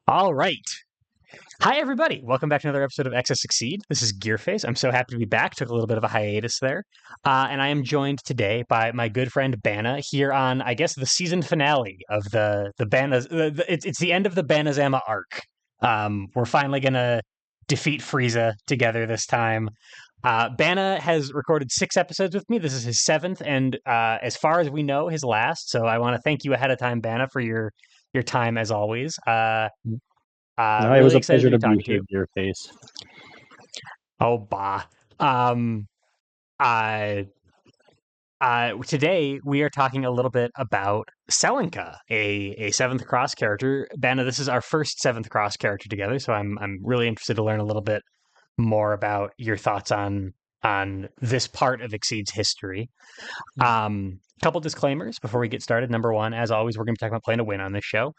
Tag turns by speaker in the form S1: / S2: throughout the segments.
S1: All right. Hi, everybody. Welcome back to another episode of Excess Succeed. This is Gearface. I'm so happy to be back. Took a little bit of a hiatus there. And I am joined today by my good friend Bana here on, I guess, the season finale of the Bana. It's the end of the Banazama arc. We're finally going to defeat Frieza together this time. Bana has recorded 6 episodes with me. This is his seventh, and as far as we know, his last. So I want to thank you ahead of time, Bana, for your time as always.
S2: No, it was
S1: Really
S2: a
S1: excited to
S2: pleasure
S1: be
S2: to be
S1: talking to
S2: here,
S1: you.
S2: your face.
S1: Oh, bah. Um, uh, Today we are talking a little bit about Celinka, a seventh cross character. Banna, this is our first seventh cross character together, so I'm really interested to learn a little bit more about your thoughts on this part of Exceed's history. Couple disclaimers before we get started. Number one, as always, we're going to be talking about playing to win on this show.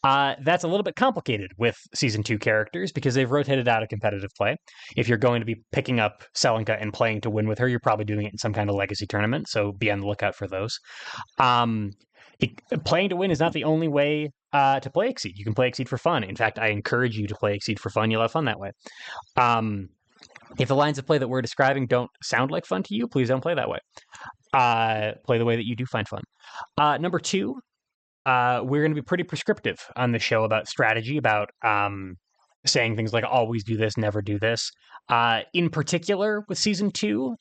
S1: That's a little bit complicated with season two characters because they've rotated out of competitive play. If you're going to be picking up Celinka and playing to win with her, you're probably doing it in some kind of legacy tournament. So be on the lookout for those. Um, Playing to win is not the only way to play Exceed. You can play Exceed for fun. In fact, I encourage you to play Exceed for fun. You'll have fun that way. Um, if the lines of play that we're describing don't sound like fun to you, please don't play that way. Play the way that you do find fun. Number two, we're going to be pretty prescriptive on the show about strategy, about saying things like always do this, never do this. In particular, with season two,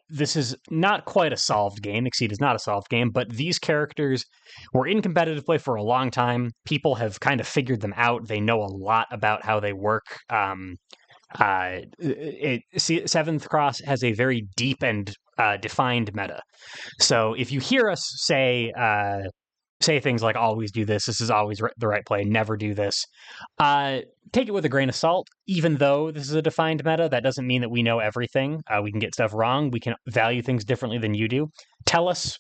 S1: this is not quite a solved game. Exceed is not a solved game, but these characters were in competitive play for a long time. People have kind of figured them out. They know a lot about how they work. Seventh Cross has a very deep and defined meta. So if you hear us say things like "always do this," "this is always the right play," "never do this," uh, take it with a grain of salt. Even though this is a defined meta, that doesn't mean that we know everything. We can get stuff wrong. We can value things differently than you do. Tell us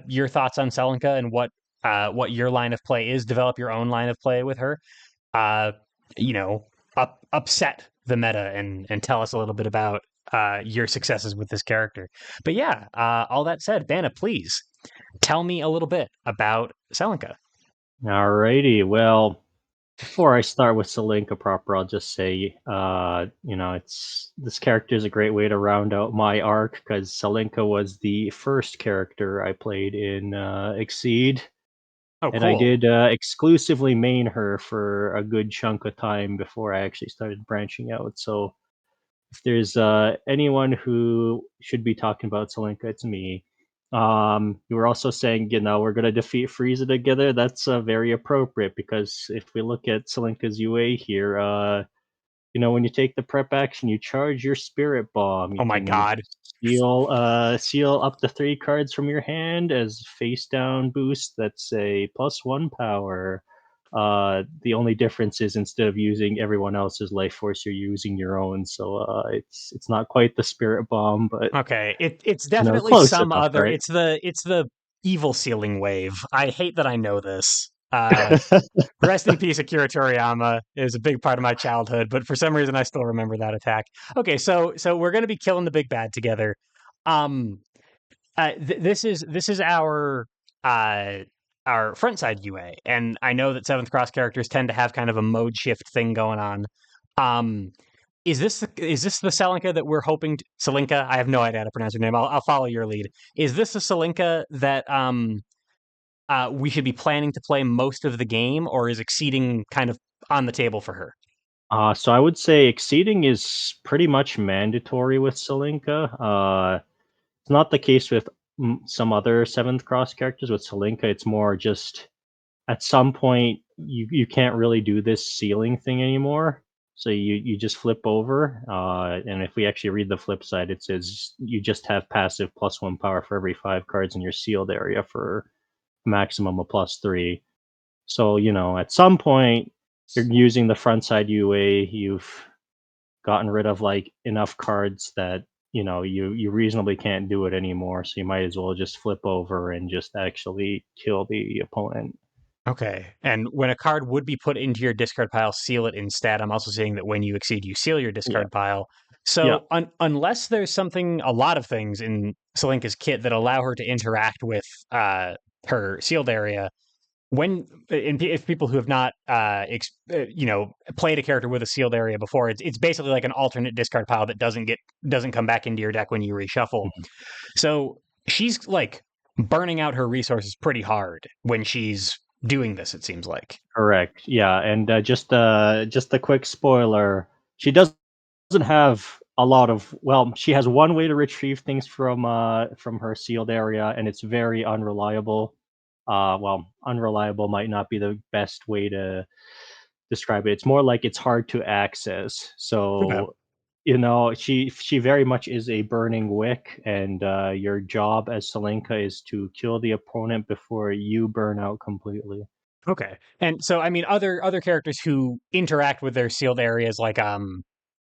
S1: your thoughts on Celinka and what your line of play is. Develop your own line of play with her. Uh, you know, upset the meta and tell us a little bit about your successes with this character. But yeah, all that said, Bana, please tell me a little bit about Celinka.
S2: Alrighty, well, before I start with Celinka proper, I'll just say, it's this character is a great way to round out my arc because Celinka was the first character I played in Exceed,
S1: Oh,
S2: and I
S1: cool.
S2: did exclusively main her for a good chunk of time before I actually started branching out. So if there's anyone who should be talking about Celinka, it's me. You were also saying, we're going to defeat Frieza together. That's very appropriate because if we look at Celinka's UA here, when you take the prep action, you charge your Spirit Bomb.
S1: Oh
S2: You
S1: my
S2: can
S1: god.
S2: seal up to 3 cards from your hand as face down boost. That's a +1 power. The only difference is instead of using everyone else's life force, you're using your own. So it's not quite the Spirit Bomb, but
S1: Okay, it's definitely
S2: close
S1: some
S2: enough,
S1: other.
S2: right?
S1: It's the evil ceiling wave. I hate that I know this. Rest in peace, Akira Toriyama is a big part of my childhood, but for some reason I still remember that attack. Okay, so we're gonna be killing the big bad together. Um, this is uh our front side UA, and I know that seventh cross characters tend to have kind of a mode shift thing going on. Um, is this the Celinka that we're hoping Celinka? I have no idea how to pronounce her name. I'll follow your lead. Is this the Celinka that we should be planning to play most of the game, or is exceeding kind of on the table for her?
S2: So I would say exceeding is pretty much mandatory with Celinka. It's not the case with some other seventh cross characters. With Celinka, it's more just at some point you can't really do this ceiling thing anymore. So you just flip over, and if we actually read the flip side, it says you just have passive +1 power for every 5 cards in your sealed area for a maximum of +3. So at some point you're using the front side UA. You've gotten rid of like enough cards that you reasonably can't do it anymore. So you might as well just flip over and just actually kill the opponent.
S1: Okay. And when a card would be put into your discard pile, seal it instead. I'm also saying that when you exceed, you seal your
S2: Yeah.
S1: discard pile.
S2: Yeah.
S1: So unless there's a lot of things in Selinka's kit that allow her to interact with her sealed area, when if people who have not played a character with a sealed area before, it's basically like an alternate discard pile that doesn't come back into your deck when you reshuffle.
S2: Mhm.
S1: So she's like burning out her resources pretty hard when she's doing this, it seems like.
S2: Correct. Yeah, and just a quick spoiler: she doesn't have a lot of. Well, she has one way to retrieve things from her sealed area, and it's very unreliable. Well, unreliable might not be the best way to describe it. It's more like it's hard to access.
S1: Okay.
S2: So, she very much is a burning wick, and your job as Celinka is to kill the opponent before you burn out completely.
S1: Okay. And so I mean other characters who interact with their sealed areas like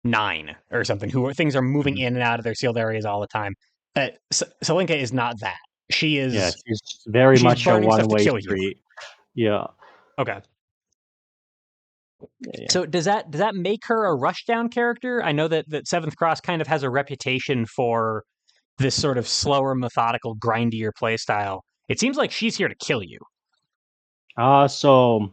S1: Nine or something who things are moving
S2: Mhm.
S1: in and out of their sealed areas all the time. Celinka is not that. She
S2: Yeah,
S1: is
S2: she's very
S1: she's
S2: much a
S1: burning stuff to
S2: one-way
S1: kill you.
S2: street. Yeah.
S1: Okay.
S2: Yeah, yeah.
S1: So does that make her a rushdown character? I know that Seventh Cross kind of has a reputation for this sort of slower, methodical, grindier play style. It seems like she's here to kill you.
S2: So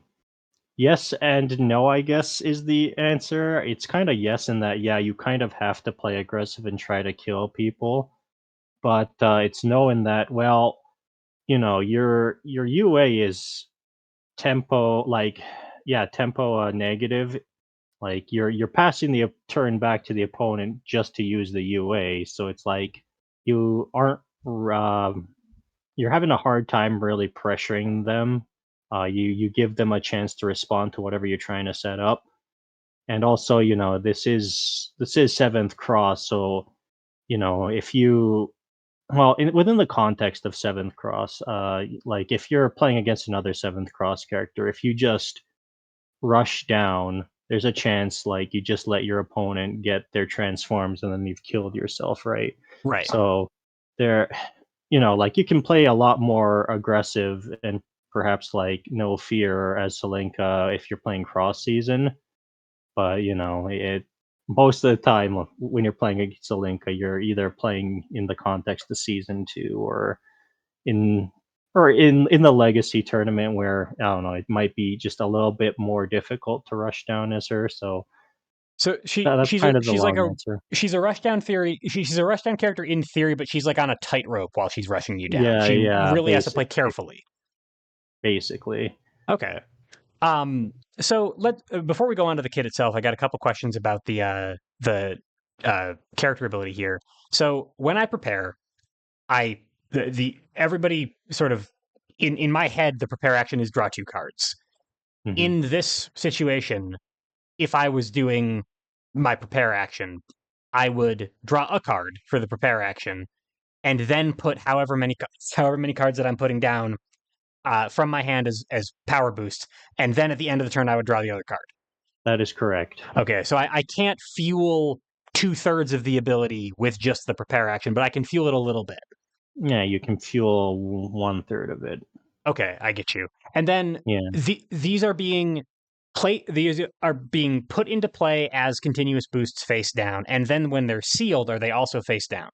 S2: yes and no, I guess, is the answer. It's kinda yes in that, yeah, you kind of have to play aggressive and try to kill people, but, it's no in that, well, your UA is tempo, like, yeah, tempo, negative. Like, you're passing the turn back to the opponent just to use the UA, so it's like you aren't you're having a hard time really pressuring them. You give them a chance to respond to whatever you're trying to set up, and also, this is Seventh Cross, so if you well, within the context of Seventh Cross, like if you're playing against another Seventh Cross character, if you just rush down, there's a chance like you just let your opponent get their transforms and then you've killed yourself, right?
S1: Right.
S2: So there, like you can play a lot more aggressive and perhaps like no fear as Celinka if you're playing cross season. But it most of the time when you're playing against Celinka, you're either playing in the context of season two in in the legacy tournament where I don't know, it might be just a little bit more difficult to rush down as her. So
S1: So
S2: that's kind of the
S1: she's like
S2: long
S1: a
S2: answer.
S1: she's a rushdown theory. She's a rushdown character in theory, but she's like on a tightrope while she's rushing you down.
S2: Yeah,
S1: She
S2: yeah,
S1: really has to play carefully.
S2: basically.
S1: Okay. So let before we go on to the kit itself, I got a couple questions about the character ability here. So when I prepare, I the everybody sort of in my head, the prepare action is draw two cards.
S2: Hmm.
S1: In this situation, if I was doing my prepare action, I would draw a card for the prepare action and then put however many cards that I'm putting down from my hand as power boost, and then at the end of the turn I would draw the other card.
S2: That is correct.
S1: Okay, so I can't fuel 2/3 of the ability with just the prepare action, but I can fuel it a little bit.
S2: Yeah, you can fuel one third of it.
S1: Okay, I get you. And then
S2: Yeah.
S1: these are being put into play as continuous boosts face down, and then when they're sealed, are they also face down?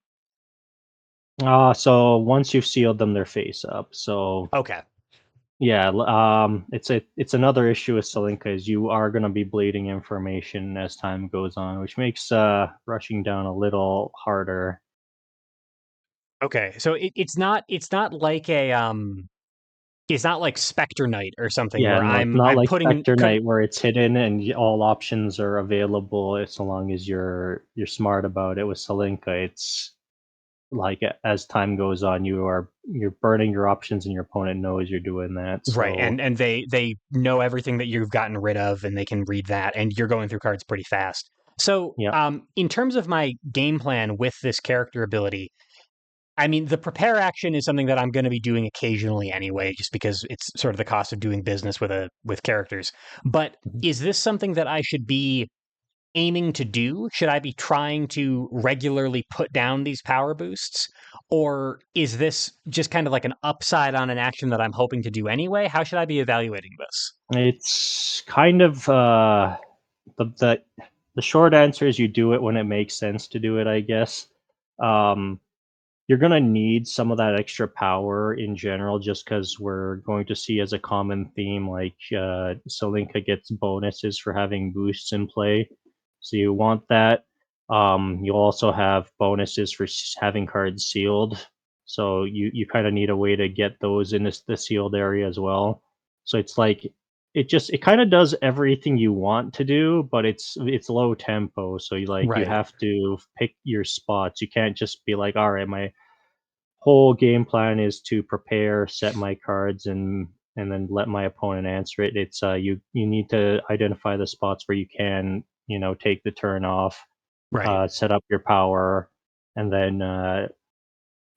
S2: So once you've sealed them, they're face up. So
S1: Okay.
S2: yeah, it's another issue with Celinka is you are going to be bleeding information as time goes on, which makes rushing down a little harder.
S1: Okay. So it's not like a it's not like Spectre Knight or something
S2: Yeah,
S1: where
S2: no, it's
S1: I'm
S2: not
S1: I'm
S2: like
S1: putting in
S2: Spectre Knight where it's hidden and all options are available so long as you're smart about it. With Celinka, it's like as time goes on, you're burning your options and your opponent knows you're doing that.
S1: right,
S2: So
S1: and they know everything that you've gotten rid of, and they can read that, and you're going through cards pretty fast. So,
S2: yeah.
S1: in terms of my game plan with this character ability, I mean, the prepare action is something that I'm going to be doing occasionally anyway, just because it's sort of the cost of doing business with characters. But
S2: Mhm.
S1: is this something that I should be aiming to do? Should I be trying to regularly put down these power boosts? Or is this just kind of like an upside on an action that I'm hoping to do anyway? How should I be evaluating this?
S2: It's kind of the the short answer is you do it when it makes sense to do it, I guess. Um, you're gonna need some of that extra power in general, just because we're going to see as a common theme, like Celinka gets bonuses for having boosts in play, so you want that. You'll also have bonuses for having cards sealed, so you kind of need a way to get those in the sealed area as well. So it's like it kind of does everything you want to do, but it's low tempo. So you
S1: Right.
S2: have to pick your spots. You can't just be like, all right, my whole game plan is to prepare, set my cards, and then let my opponent answer it. It's you need to identify the spots where you can take the turn off,
S1: Right.
S2: set up your power, and then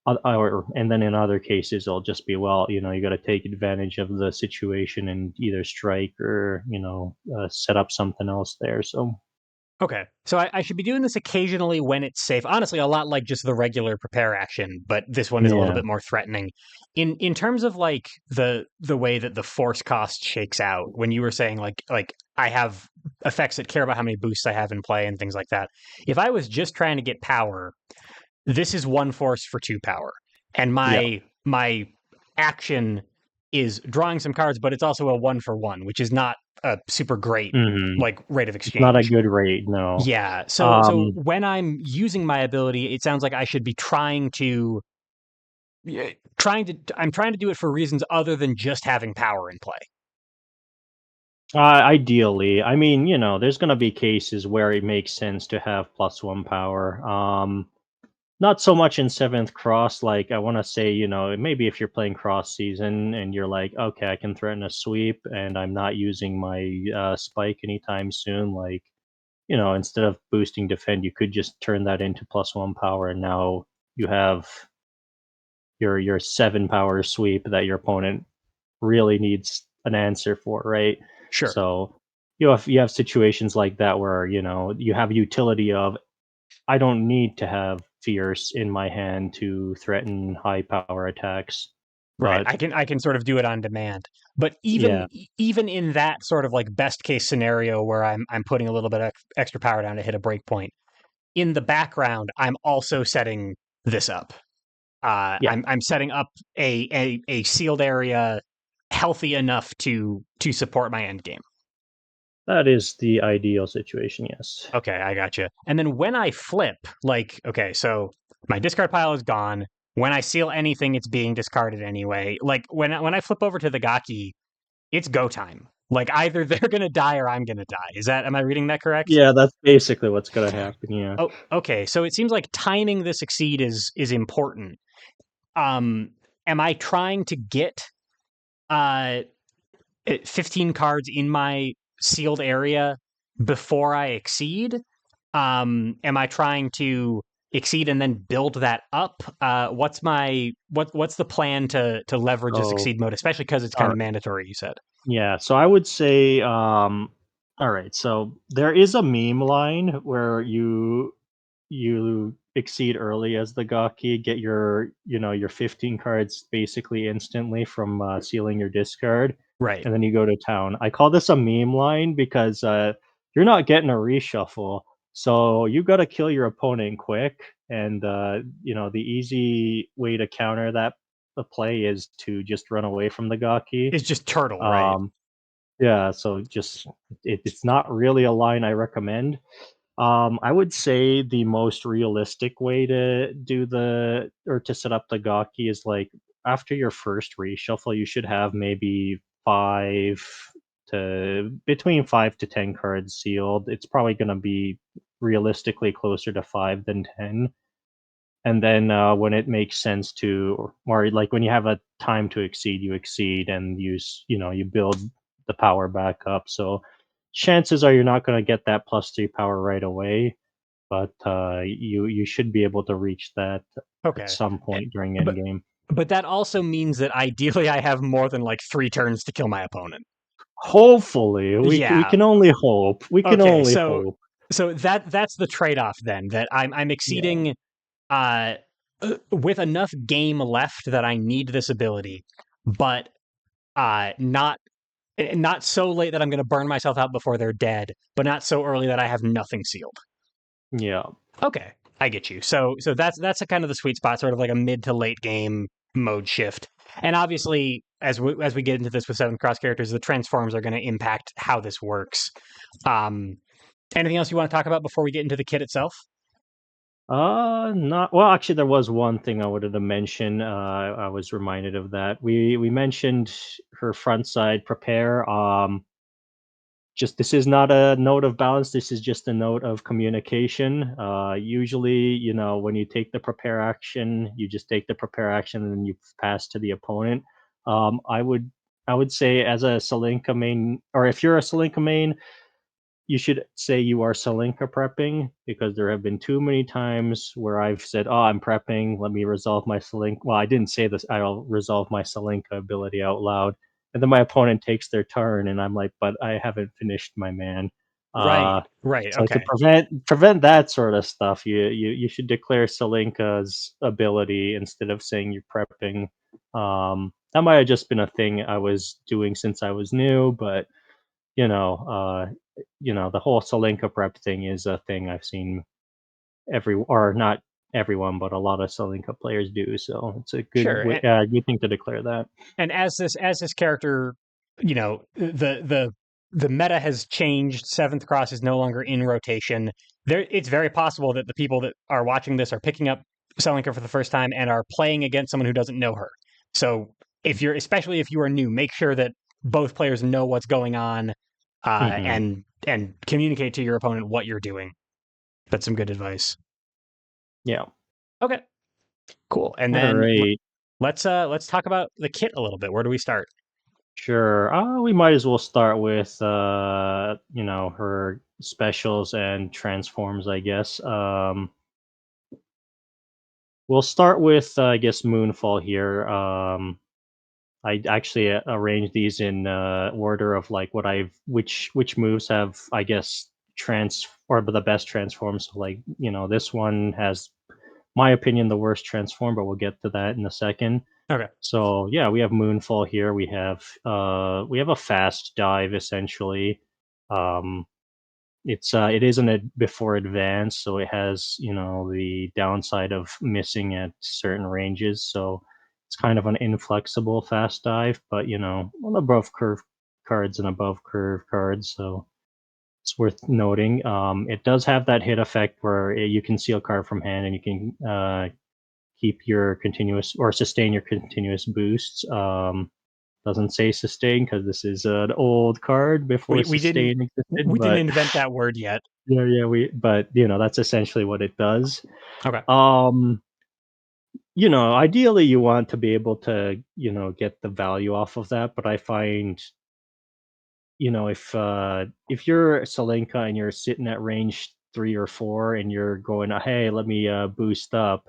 S2: and then in other cases it'll just be, well, you got to take advantage of the situation and either strike or set up something else there. So
S1: Okay. So I should be doing this occasionally when it's safe. Honestly, a lot like just the regular prepare action, but this one is a little
S2: yeah.
S1: bit more threatening. In terms of like the way that the force cost shakes out, when you were saying like I have effects that care about how many boosts I have in play and things like that. If I was just trying to get power, this is one force for two power. And
S2: Yeah.
S1: my action is drawing some cards, but it's also a one for one, which is not a super great
S2: Hmm.
S1: like rate of
S2: It's not a
S1: exchange.
S2: good rate, no.
S1: Yeah. So
S2: um
S1: when I'm using my ability, it sounds like I should be I'm trying to do it for reasons other than just having power in play.
S2: Ideally, I mean, there's going to be cases where it makes sense to have +1 power. Not so much in Seventh Cross. Like, I want to say, maybe if you're playing cross season and you're like, okay, I can threaten a sweep and I'm not using my spike anytime soon. Like, instead of boosting defend, you could just turn that into +1 power, and now you have your 7 power sweep that your opponent really needs an answer for, right?
S1: Sure.
S2: So you have situations like that where you have utility of, I don't need to have fierce in my hand to threaten high power attacks,
S1: Right.
S2: but
S1: I can sort of do it on demand. But
S2: yeah.
S1: even in that sort of like best case scenario where I'm putting a little bit of extra power down to hit a break point, in the background, I'm also setting this up.
S2: Yeah,
S1: I'm setting up a sealed area healthy enough to support my end game.
S2: that is the ideal situation. Yes.
S1: Okay, I gotcha. And then when I flip, like, okay, so my discard pile is gone. When I seal anything, it's being discarded anyway. Like when I flip over to the Gaki, it's go time. Like either they're gonna die or I'm gonna die. Am I reading that correct?
S2: Yeah, that's basically what's gonna happen. Yeah.
S1: Oh, okay. So it seems like timing the succeed is important. Um, am I trying to get uh 15 cards in my sealed area before I exceed? Am I trying to exceed and then build that up? What's the plan to leverage a
S2: So,
S1: succeed mode, especially because it's kind
S2: all
S1: of mandatory? You said
S2: yeah, so I would say, all right, so there is a meme line where you exceed early as the Gaki, get your 15 cards basically instantly from sealing your discard,
S1: right.
S2: and then you go to town. I call this a meme line because you're not getting a reshuffle, so you got to kill your opponent quick, and the easy way to counter that the play is to just run away from the Gaki.
S1: It's just turtle, right?
S2: Um, yeah, so just it's not really a line I recommend. I would say the most realistic way to do to set up the Gaki is like after your first reshuffle, you should have maybe between 5 to 10 cards sealed. It's probably going to be realistically closer to 5 than 10. And then when it makes sense to, or like when you have a time to exceed, you exceed and you build the power back up. So chances are you're not going to get that +3 power right away, but you should be able to reach that at
S1: Okay.
S2: some
S1: Eh,
S2: point during
S1: But
S2: endgame.
S1: but that also means that ideally I have more than like 3 turns to kill my opponent.
S2: Hopefully, we
S1: Yeah.
S2: can only hope. We can
S1: Okay.
S2: only
S1: So
S2: hope.
S1: that's the trade off then. That I'm
S2: Yeah,
S1: exceeding uh with enough game left that I need this ability, but not so late that I'm going to burn myself out before they're dead, but not so early that I have nothing sealed.
S2: yeah.
S1: Okay. I get you. So that's a kind of the sweet spot, sort of like a mid to late game mode shift. And obviously, as we get into this with seventh cross characters, the transforms are going to impact how this works. Um, Anything else you want to talk about before we get into the kit itself?
S2: Not well. Actually, there was one thing I wanted to mention. I was reminded of that. We mentioned her front side prepare. Just this is not a note of balance. This is just a note of communication. Usually, when you take the prepare action, you just take the prepare action and then you pass to the opponent. Um, I would I would say as a Celinka main, or if you're a Celinka main, you should say you are Celinka prepping, because there have been too many times where I've said, "Oh, I'm prepping. Let me resolve my Celinka." Well, I didn't say this. I'll resolve my Celinka ability out loud, and then my opponent takes their turn, and I'm like, "But I haven't finished my man."
S1: Right,
S2: Uh,
S1: right,
S2: so to
S1: okay,
S2: prevent that sort of stuff, you should declare Celinka's ability instead of saying you're prepping. That might have just been a thing I was doing since I was new, but you know, uh, the whole Celinka prep thing is a thing I've seen or not everyone, but a lot of Celinka players do. So it's a
S1: sure.
S2: good thing to declare that.
S1: And as this character, the meta has changed. Seventh cross is no longer in rotation. It's very possible that the people that are watching this are picking up Selinka for the first time and are playing against someone who doesn't know her. So especially if you are new, make sure that both players know what's going on,
S2: Hmm.
S1: and communicate to your opponent what you're doing. That's some good advice.
S2: Yeah.
S1: Okay, cool. And
S2: All
S1: then
S2: right.
S1: let's talk about the kit a little bit. Where do we start?
S2: Sure. We might as well start with her specials and transforms, I guess. We'll start with I guess Moonfall here. I actually arranged these in order of like what I've which moves have, I guess, trans or the best transforms. So, like, this one has, my opinion, the worst transform, but we'll get to that in a second.
S1: Okay.
S2: So yeah, we have Moonfall here. We have a fast dive essentially. Um, it isn't a before advance, so it has, the downside of missing at certain ranges. So it's kind of an inflexible fast dive, but on above curve cards and above curve cards, so it's worth noting. It does have that hit effect where you can seal card from hand and you can keep your continuous or sustain your continuous boosts. Doesn't say sustain because this is an old card before
S1: We didn't
S2: sustain existed,
S1: we didn't
S2: but
S1: invent that word yet.
S2: yeah, but that's essentially what it does.
S1: Okay.
S2: Um, ideally you want to be able to, get the value off of that, but I find, if you're Salenka and you're sitting at range 3 or 4 and you're going, "Hey, let me boost up."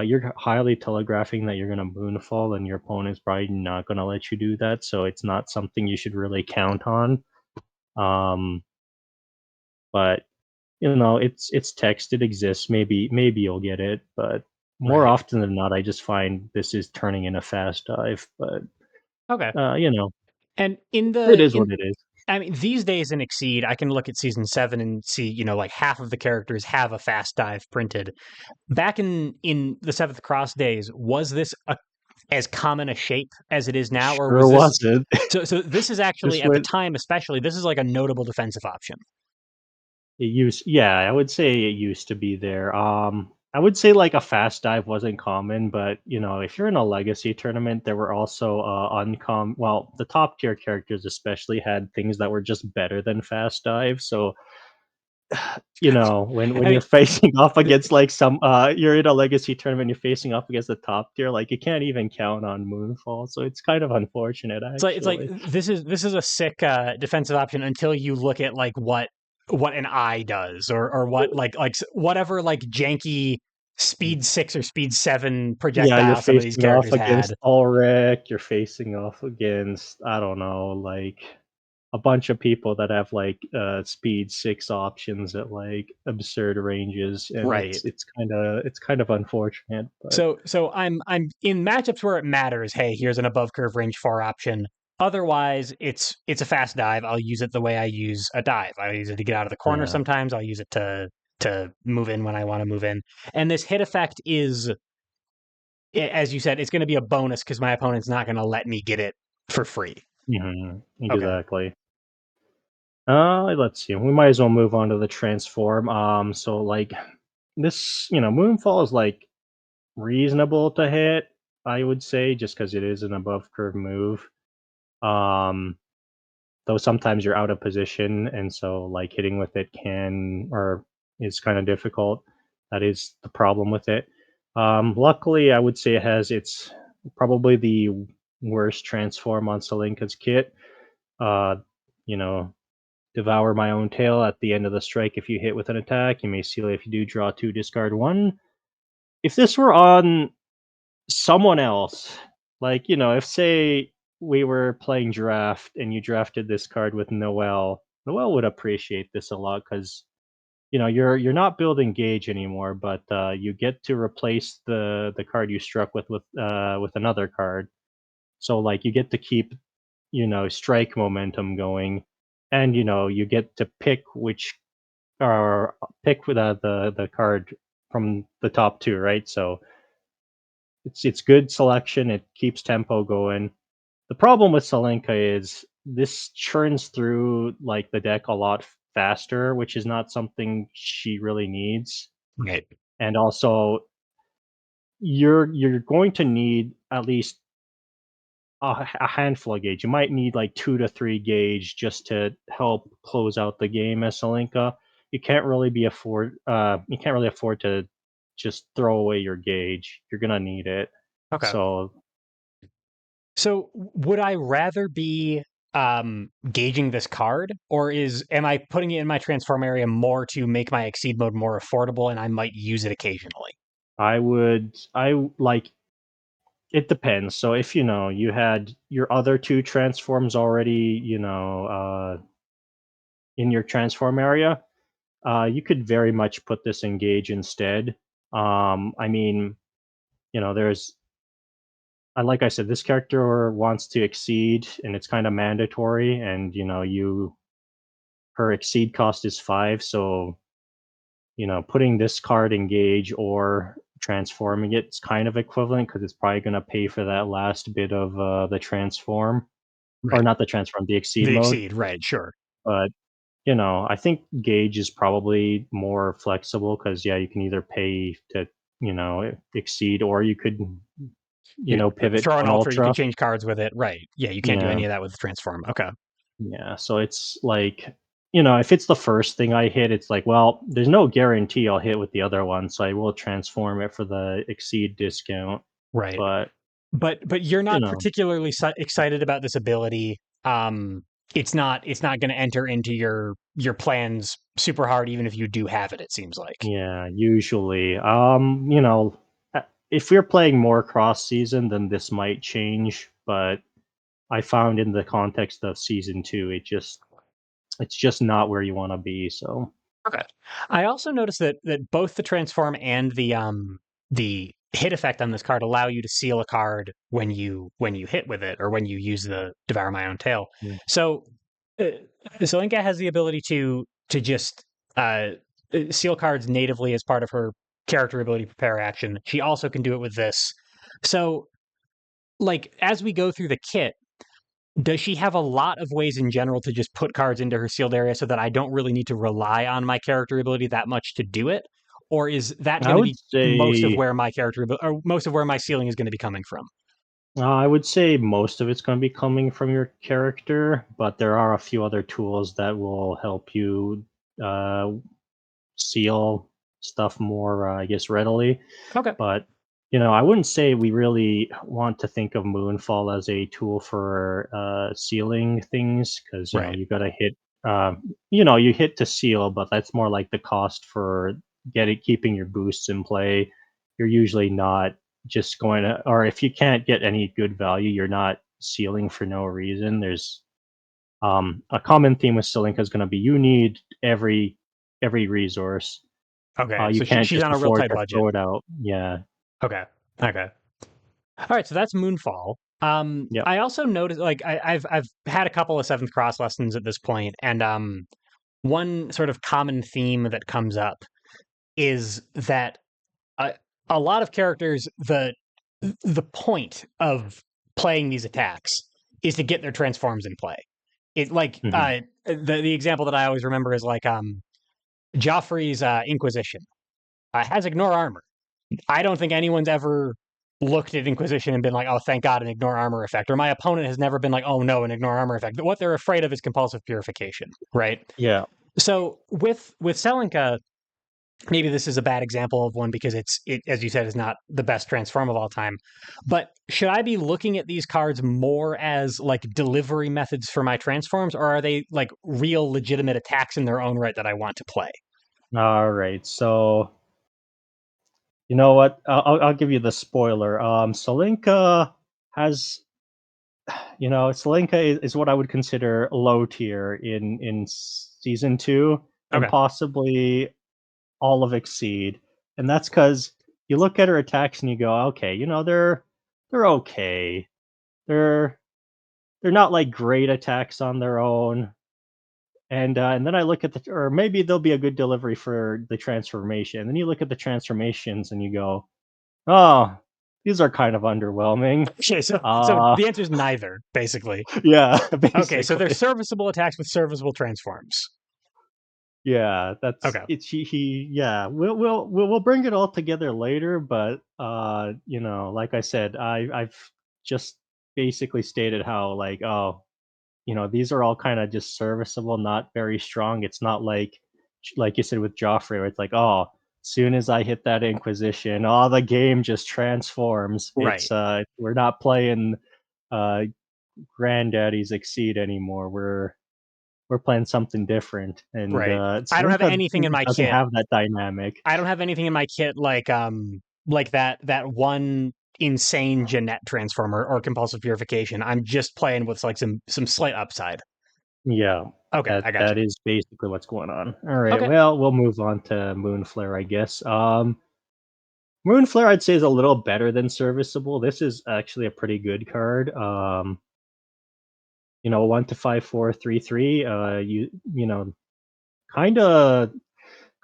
S2: You're highly telegraphing that you're gonna moonfall, and your opponent's probably not gonna let you do that, so it's not something you should really count on. Um, but it's text, it exists. Maybe you'll get it, but more
S1: Right.
S2: often than not, I just find this is turning in a fast dive. But
S1: Okay.
S2: uh, you know,
S1: And
S2: it is what it is.
S1: I mean, these days in Exceed, I can look at season 7 and see, like half of the characters have a fast dive printed. Back in the Seventh Cross days, was this as common a shape as it is now, or
S2: Sure
S1: was this
S2: wasn't.
S1: so this is actually
S2: This
S1: at the
S2: went
S1: time, especially, this is like a notable defensive option.
S2: It used yeah, I would say it used to be there. I would say like a fast dive wasn't common, but if you're in a legacy tournament, there were also well, the top tier characters especially had things that were just better than fast dive. So, when
S1: I
S2: you're
S1: mean,
S2: facing off
S1: th-
S2: against like you're in a legacy tournament, you're facing off against the top tier, like you can't even count on Moonfall. So it's kind of unfortunate
S1: it's like
S2: actually.
S1: this is a sick defensive option until you look at like what an eye does, or what whatever like janky speed 6 or speed 7
S2: Yeah, you're
S1: projectile some of these
S2: facing off
S1: characters had.
S2: against Ulrich, you're facing off against, I don't know, like, a bunch of people that have, like, speed 6 options at, like, absurd ranges, and
S1: Right.
S2: it's kind of unfortunate, but
S1: So I'm in matchups where it matters. Hey, here's an above curve range 4 option. Otherwise, it's a fast dive. I'll use it the way I use a dive. I use it to get out of the corner
S2: yeah.
S1: sometimes. I'll use it to to move in when I want to move in. And this hit effect is, as you said, it's going to be a bonus because my opponent's not going to let me get it for free. Okay.
S2: Exactly. Let's see. We might as well move on to the transform. So like this, Moonfall is like reasonable to hit, I would say, just because it is an above curve move. Um, though sometimes you're out of position, and so like hitting with it can or is kind of difficult. That is the problem with it. Luckily, I would say it has its probably the worst transform on Celinka's kit. Uh, you know, Devour my own tail at the end of the strike. If you hit with an attack, you may seal it. If you do, draw two, discard one. If this were on someone else, like if say we were playing draft and you drafted this card with Noel, Noel would appreciate this a lot because you're not building Gauge anymore, but you get to replace the card you struck with another card. So like you get to keep strike momentum going, and you get to pick which or pick the card from the top two, right? So it's good selection. It keeps tempo going. The problem with Celinka is this churns through like the deck a lot faster, which is not something she really needs.
S1: Right.
S2: And also, you're going to need at least a handful of gauge. You might need like 2 to 3 gauge just to help close out the game as Celinka. You can't really afford to just throw away your gauge. You're gonna need it.
S1: Okay.
S2: So
S1: So would I rather be gauging this card, or am I putting it in my transform area more to make my exceed mode more affordable and I might use it occasionally?
S2: I like it depends. So if you had your other two transforms already, in your transform area, you could very much put this in gauge instead. I mean, there's like I said, this character wants to exceed, and it's kind of mandatory. And her exceed cost is 5, so putting this card in gauge or transforming it's kind of equivalent because it's probably going to pay for that last bit of the transform, or
S1: Right.
S2: not the transform, the exceed
S1: The
S2: mode.
S1: exceed, right, sure.
S2: But I think gauge is probably more flexible because yeah, you can either pay to exceed, or you could
S1: You
S2: pivot
S1: throw
S2: to
S1: an
S2: an
S1: ultra, you can
S2: ultra.
S1: change cards with it, right. Yeah, you can't do
S2: Yeah.
S1: any of that with transform. Okay.
S2: Yeah, so it's like, if it's the first thing I hit, it's like, well, there's no guarantee I'll hit with the other one, so I will transform it for the exceed discount.
S1: Right.
S2: But,
S1: But you're
S2: you
S1: not
S2: know,
S1: particularly excited about this ability. It's not going to enter into your plans super hard even if you do have it, it seems like.
S2: yeah, usually, if we're playing more cross season, then this might change. But I found in the context of season two, it's just not where you want to be. So
S1: Okay. I also noticed that both the transform and the hit effect on this card allow you to seal a card when you hit with it or when you use the devour my own tail.
S2: yeah.
S1: So uh, Celinka has the ability to just seal cards natively as part of her character ability prepare action. She also can do it with this. So like as we go through the kit, does she have a lot of ways in general to just put cards into her sealed area so that I don't really need to rely on my character ability that much to do it? Or is that
S2: I
S1: going to
S2: would
S1: be most of
S2: say
S1: where my or most of where my ceiling is going to be coming from?
S2: I would say most of it's going to be coming from your character, but there are a few other tools that will help you uh, seal stuff more, I guess, readily.
S1: Okay.
S2: But I wouldn't say we really want to think of Moonfall as a tool for sealing things because
S1: Right.
S2: you got to hit. You hit to seal, but that's more like the cost for keeping your boosts in play. You're usually not just going to, or if you can't get any good value, you're not sealing for no reason. There's a common theme with Celinka is going to be you need every resource.
S1: Okay.
S2: You
S1: So
S2: can't
S1: she's
S2: just
S1: on a real
S2: afford
S1: tight
S2: to
S1: budget.
S2: throw it out. Yeah.
S1: Okay. Okay. All right. So that's Moonfall.
S2: Yep.
S1: I also noticed like I've had a couple of seventh cross lessons at this point, and one sort of common theme that comes up is that uh, a lot of characters, the point of playing these attacks is to get their transforms in play. It like
S2: Hmm.
S1: the example that I always remember is like Joffrey's Inquisition has ignore armor. I don't think anyone's ever looked at Inquisition and been like, "Oh, thank God, an ignore armor effect." Or my opponent has never been like, "Oh no, an ignore armor effect." What they're afraid of is compulsive purification, right?
S2: Yeah.
S1: So with Celinka, maybe this is a bad example of one because it as you said is not the best transform of all time. But should I be looking at these cards more as like delivery methods for my transforms, or are they like real legitimate attacks in their own right that I want to play?
S2: All right. So you know what? I'll give you the spoiler. Celinka has, Celinka is what I would consider low tier in season two and
S1: Okay.
S2: possibly all of Exceed, and that's because you look at her attacks and you go, okay, they're okay. They're they're not like great attacks on their own. And then I look at or maybe they'll be a good delivery for the transformation. And then you look at the transformations and you go, oh, these are kind of underwhelming.
S1: Okay, so
S2: Uh
S1: the answer is neither, basically.
S2: yeah,
S1: Okay, so they're
S2: basically.
S1: serviceable attacks with serviceable transforms.
S2: Yeah, that's
S1: Okay.
S2: it's he yeah, we'll bring it all together later, but like I said, I've just basically stated how like, oh, these are all kind of just serviceable, not very strong. It's not like you said with Joffrey, where it's like, oh, soon as I hit that Inquisition, oh, the game just transforms.
S1: Right.
S2: We're not playing uh Granddaddy's Exceed anymore. We're playing something different, and
S1: Right. I don't have
S2: Celinka
S1: anything in my
S2: doesn't
S1: kit.
S2: have that dynamic.
S1: I don't have anything in my kit like that one insane Jeanette transformer or compulsive purification. I'm just playing with like some slight upside.
S2: Yeah,
S1: Okay, I got you.
S2: that is basically what's going on. All right,
S1: Okay.
S2: well, we'll move on to Moonflare, I guess. Moonflare, I'd say, is a little better than serviceable. This is actually a pretty good card. 1 to 5 4 3 3.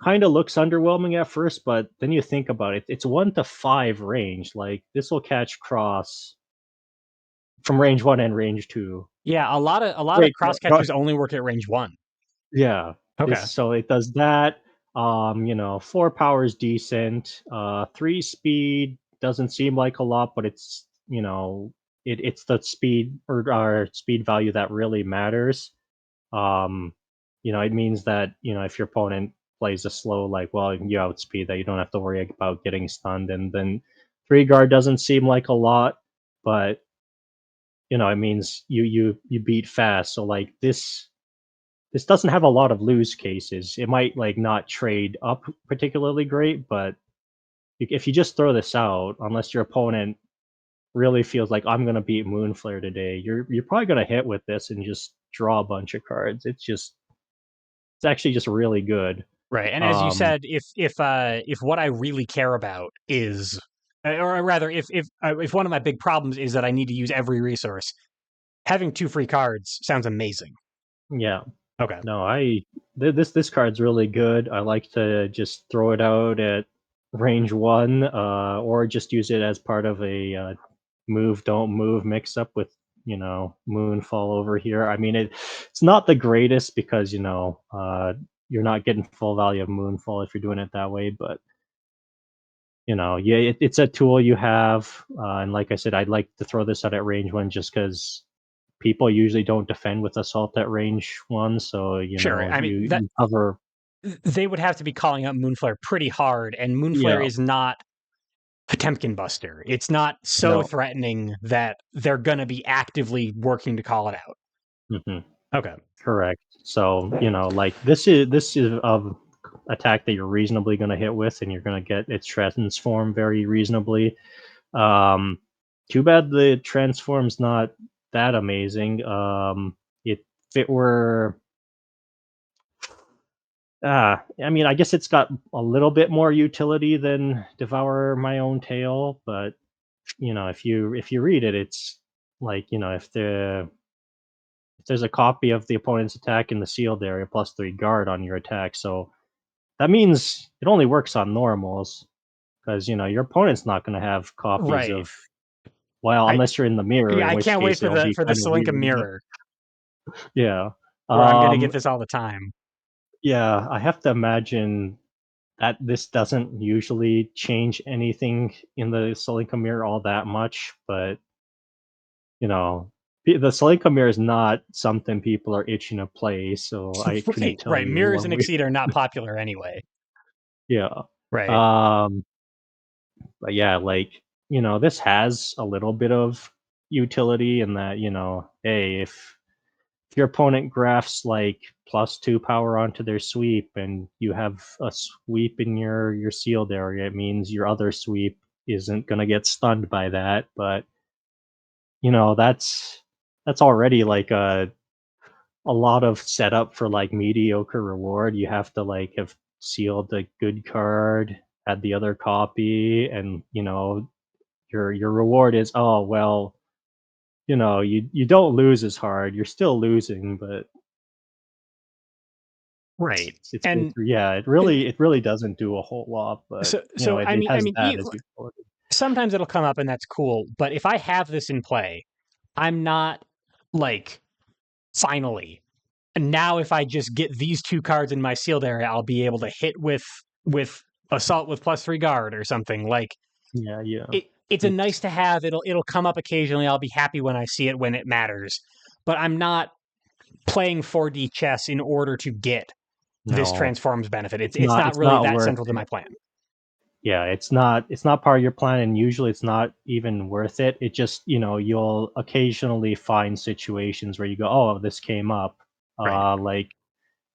S2: Kind of looks underwhelming at first, but then you think about it. It's 1 to 5 range. Like this will catch cross from range one and range two.
S1: Yeah, a lot of
S2: Wait,
S1: cross catchers only work at range 1.
S2: yeah. This
S1: Okay.
S2: so it does that. 4 power is decent. 3 speed doesn't seem like a lot, but it's the speed or speed value that really matters. Um, it means that, if your opponent plays a slow, like, well, you outspeed that, you don't have to worry about getting stunned. And then 3 guard doesn't seem like a lot, but it means you beat fast. So like this doesn't have a lot of lose cases. It might like not trade up particularly great, but if you just throw this out, unless your opponent really feels like I'm gonna beat Moonflare today, you're probably gonna hit with this and just draw a bunch of cards. It's actually just really good.
S1: Right. And as you
S2: Um,
S1: said, if what I really care about is or rather if one of my big problems is that I need to use every resource, having 2 free cards sounds amazing.
S2: yeah,
S1: Okay.
S2: no, this card's really good. I like to just throw it out at range one, or just use it as part of a move don't move mix up with Moonfall over here. I mean it's not the greatest because you're not getting full value of Moonfall if you're doing it that way, but yeah, it's a tool you have, and like I said, I'd like to throw this out at range one just because people usually don't defend with assault at range one, so
S1: Sure. I mean, that
S2: you cover.
S1: they would have to be calling up Moonflare pretty hard, and Moonflare
S2: Yeah,
S1: is not Potemkin Buster. It's not so
S2: no,
S1: threatening that they're going to be actively working to call it out.
S2: hmm,
S1: Okay.
S2: correct. So like this is of attack that you're reasonably going to hit with, and you're going to get its transform very reasonably. Um, Too bad the transform's not that amazing. If it were, I mean, I guess it's got a little bit more utility than Devour My Own Tail, but if you read it, it's like if there's a copy of the opponent's attack in the sealed area plus 3 guard on your attack, so that means it only works on normals because your opponent's not going to have copies
S1: Right.
S2: of. Well,
S1: I
S2: unless you're in the mirror,
S1: Yeah,
S2: in
S1: I
S2: which
S1: can't wait
S2: case
S1: for
S2: it'll
S1: the
S2: be kind of
S1: Celinka
S2: weird. But
S1: mirror
S2: yeah,
S1: where I'm gonna
S2: um,
S1: get this all the time.
S2: yeah, I have to imagine that this doesn't usually change anything in the Celinka mirror all that much, but you know, the Celinka mirror is not something people are itching to play, so I couldn't
S1: Right,
S2: tell
S1: right.
S2: you
S1: Mirrors
S2: one
S1: and
S2: way.
S1: Exceed are not popular anyway.
S2: Yeah.
S1: Right.
S2: Um, but yeah, like, this has a little bit of utility in that, hey, if your opponent grafts like +2 power onto their sweep and you have a sweep in your sealed area, it means your other sweep isn't gonna get stunned by that. But, that's already like a lot of setup for like mediocre reward. You have to like have sealed a good card, had the other copy, and your reward is, oh well, you don't lose as hard. You're still losing, but
S1: Right.
S2: it's
S1: And,
S2: basically, yeah, it
S1: and
S2: really doesn't do a whole lot, but
S1: so
S2: it,
S1: I
S2: it
S1: mean,
S2: has that as utility.
S1: sometimes it'll come up and that's cool. But if I have this in play, I'm not like finally. And now, if I just get these two cards in my sealed area, I'll be able to hit with assault with +3 guard or something. Like
S2: Yeah, yeah.
S1: it's a nice
S2: It's
S1: to have. It'll come up occasionally. I'll be happy when I see it when it matters. But I'm not playing 4D chess in order to get this
S2: no,
S1: transforms benefit.
S2: it's
S1: It's
S2: not
S1: not
S2: it's
S1: really
S2: not
S1: that
S2: worth
S1: central to my
S2: it.
S1: plan.
S2: Yeah, it's not part of your plan, and usually it's not even worth it. It just, you'll occasionally find situations where you go, "Oh, this came up."
S1: Right.
S2: Like,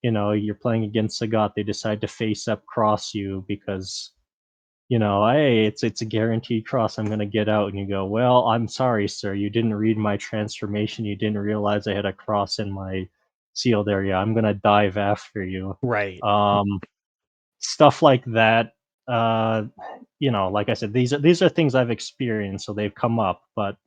S2: you're playing against a god, they decide to face up cross you because, "Hey, it's a guaranteed cross, I'm gonna get out," and you go, "Well, I'm sorry, sir, you didn't read my transformation, you didn't realize I had a cross in my sealed area, I'm gonna dive after you."
S1: Right.
S2: Um, Stuff like that, uh, like I said, these are things I've experienced, so they've come up, but,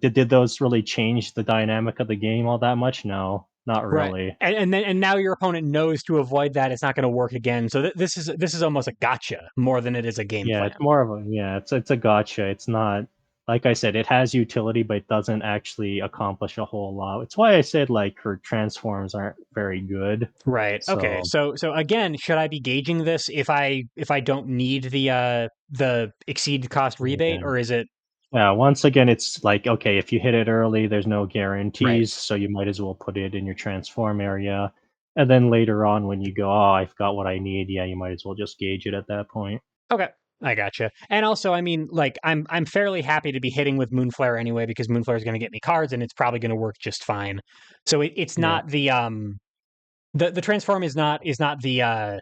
S2: did those really change the dynamic of the game all that much? No, not
S1: Right.
S2: really.
S1: And now your opponent knows to avoid that. It's not going to work again. So this is almost a gotcha more than it is a game
S2: Yeah,
S1: plan.
S2: it's more of a yeah, it's a gotcha. It's not like I said, it has utility, but it doesn't actually accomplish a whole lot. It's why I said like her transforms aren't very good.
S1: Right. Okay.
S2: So
S1: So again, should I be gauging this if I don't need the exceed cost rebate,
S2: yeah.
S1: or is it
S2: Yeah, once again, it's like, okay, if you hit it early, there's no
S1: right?
S2: guarantees, so you might as well put it in your transform area. And then later on, when you go, oh, I've got what I need, yeah, you might as well just gauge it at that point.
S1: Okay. I gotcha. And also, I mean, like I'm fairly happy to be hitting with Moonflare anyway because Moonflare is going to get me cards and it's probably going to work just fine. So it's
S2: Yeah.
S1: not the transform is not the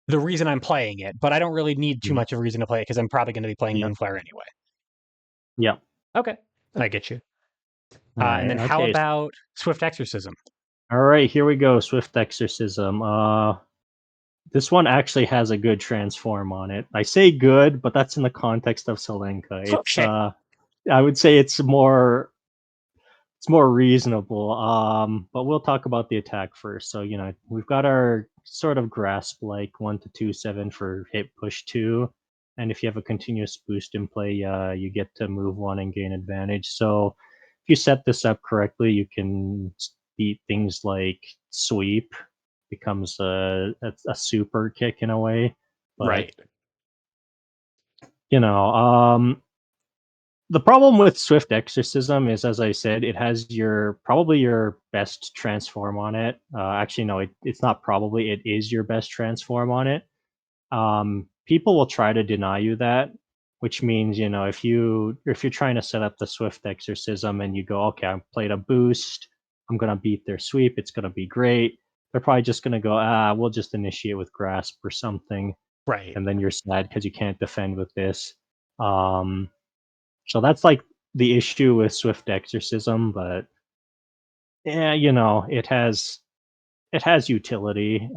S1: reason I'm playing it, but I don't really need too
S2: Mhm.
S1: much of a reason to play it because I'm probably going to be playing
S2: Yep.
S1: Moonflare anyway.
S2: Yep.
S1: Okay, I get you.
S2: All
S1: And
S2: right.
S1: then how
S2: Okay.
S1: about Swift Exorcism?
S2: All right. Here we go. Swift Exorcism. This one actually has a good transform on it. I say good, but that's in the context of Celinka.
S1: Okay,
S2: I would say it's more reasonable. But we'll talk about the attack first. So, we've got our sort of grasp like 1 to 2 7 for hit push 2. And if you have a continuous boost in play, you get to move 1 and gain advantage. So if you set this up correctly, you can beat things like sweep, becomes a super kick in a way. But,
S1: right,
S2: you know, um, the problem with Swift Exorcism is, as I said, it has probably your best transform on it. Actually, no, it's not probably. It is your best transform on it. People will try to deny you that, which means if you're trying to set up the Swift Exorcism and you go, okay, I played a boost, I'm gonna beat their sweep, it's gonna be great. They're probably just gonna go, we'll just initiate with grasp or something,
S1: right,
S2: and then you're sad because you can't defend with this. Um, so that's like the issue with Swift Exorcism, but yeah, it has utility.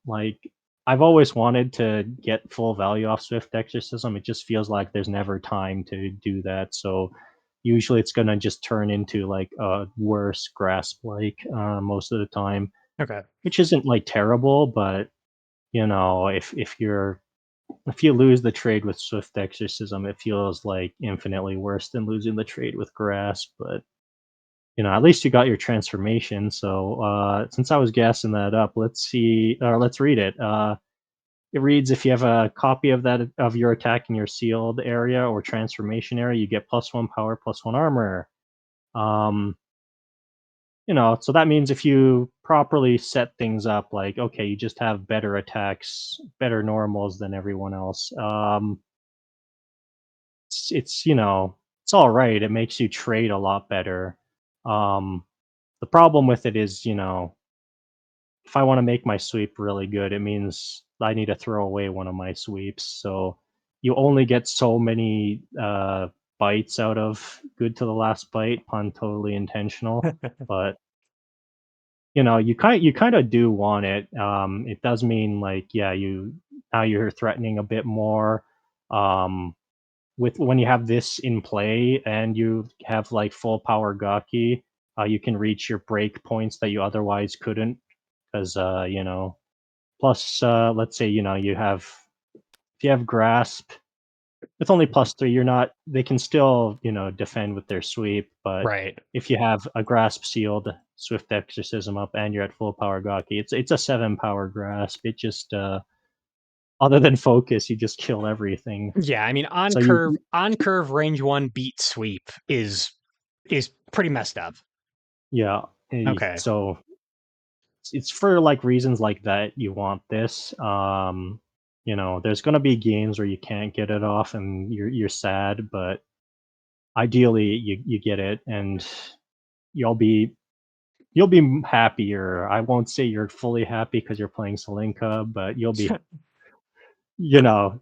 S2: Like I've always wanted to get full value off Swift Exorcism. It just feels like there's never time to do that. So usually it's gonna just turn into like a worse grasp like most of the time,
S1: okay.
S2: which isn't like terrible, but if you lose the trade with Swift Exorcism, it feels like infinitely worse than losing the trade with Grasp. But at least you got your transformation. So since I was gassing that up, let's see, or let's read it. It reads, if you have a copy of your attack in your sealed area or transformation area, you get +1 power, +1 armor. Um, so that means if you properly set things up, like, okay, you just have better attacks, better normals than everyone else. It's all right. It makes you trade a lot better. Um, the problem with it is, if I want to make my sweep really good, it means I need to throw away one of my sweeps. So you only get so many bites out of good to the last bite, pun totally intentional. But you kind of do want it. It does mean, like, yeah, now you're threatening a bit more. Um, with when you have this in play and you have like full power Gaki, you can reach your break points that you otherwise couldn't, because plus, let's say, if you have grasp with only +3, you're not they can still, defend with their sweep. But
S1: Right.
S2: if you have a grasp sealed, Swift Exorcism up, and you're at full power Gaki, it's a 7 power grasp. It just other than focus, you just kill everything.
S1: Yeah, I mean
S2: So you
S1: on curve range one beat sweep is pretty messed up.
S2: yeah,
S1: Okay.
S2: so it's for like reasons like that you want this. There's gonna be games where you can't get it off and you're sad, but ideally you get it, and you'll be happier. I won't say you're fully happy because you're playing Celinka, but you'll be,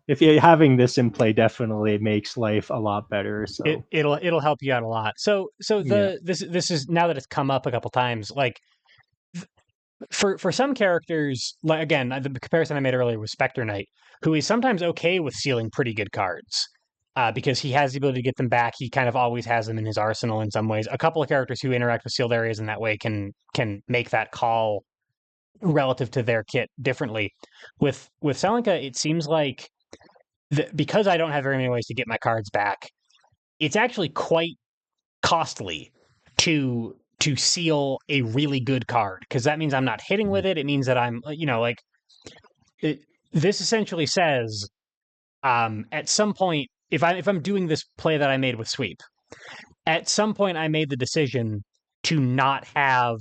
S2: if you're having this in play, definitely makes life a lot better. So
S1: It'll help you out a lot. So
S2: yeah,
S1: this is now that it's come up a couple times, like for some characters, like again, the comparison I made earlier was Spectre Knight, who is sometimes okay with sealing pretty good cards. Because he has the ability to get them back, he kind of always has them in his arsenal in some ways. A couple of characters who interact with sealed areas in that way can make that call relative to their kit differently. With Celinka, it seems like because I don't have very many ways to get my cards back, it's actually quite costly to seal a really good card because that means I'm not hitting
S2: mhm,
S1: with it. It means that I'm like it, this essentially says at some point if I'm doing this play that I made with sweep, at some point I made the decision to not have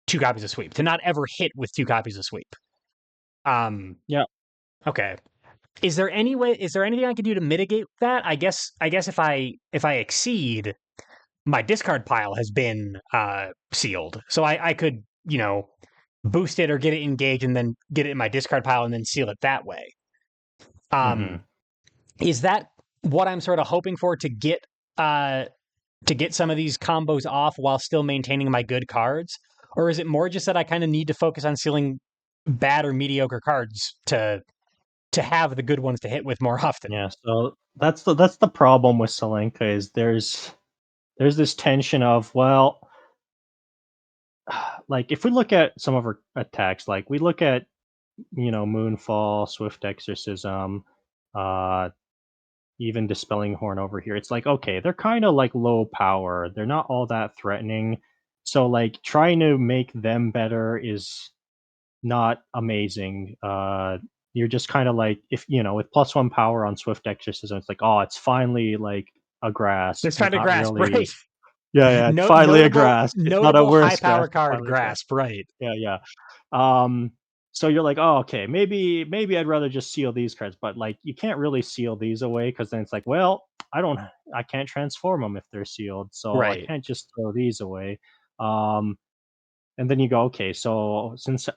S1: two copies of sweep, to not ever hit with two copies of sweep. Um,
S2: yeah,
S1: okay. Is there anything I can do to mitigate that? I guess if I exceed, my discard pile has been sealed. So I could, boost it or get it engaged and then get it in my discard pile and then seal it that way. Um,
S2: hmm
S1: is that what I'm sort of hoping for uh to get some of these combos off while still maintaining my good cards? Or is it more just that I kind of need to focus on sealing bad or mediocre cards to have the good ones to hit with more often?
S2: yeah. So that's the problem with Celinka, is there's this tension of, well, like, if we look at some of her attacks, like we look at, Moonfall, Swift Exorcism, uh, even Dispelling Horn over here. It's like, okay, they're kind of like low power. They're not all that threatening. So like trying to make them better is not amazing. You're just kind of like, if with +1 power on Swift Exorcism, it's like, oh, it's finally like a grasp.
S1: This kind of
S2: Not
S1: grasp,
S2: really.
S1: right?
S2: Yeah, yeah, it's
S1: No,
S2: finally a grasp. It's not a
S1: notable high
S2: worse
S1: power
S2: grasp. It's
S1: card
S2: finally a grasp.
S1: grasp, right?
S2: Yeah, yeah. Um, so you're like, oh, okay, maybe I'd rather just seal these cards, but like you can't really seal these away, because then it's like, well, I can't transform them if they're sealed, so I
S1: Right.
S2: can't just throw these away. Um, and then you go, okay, so since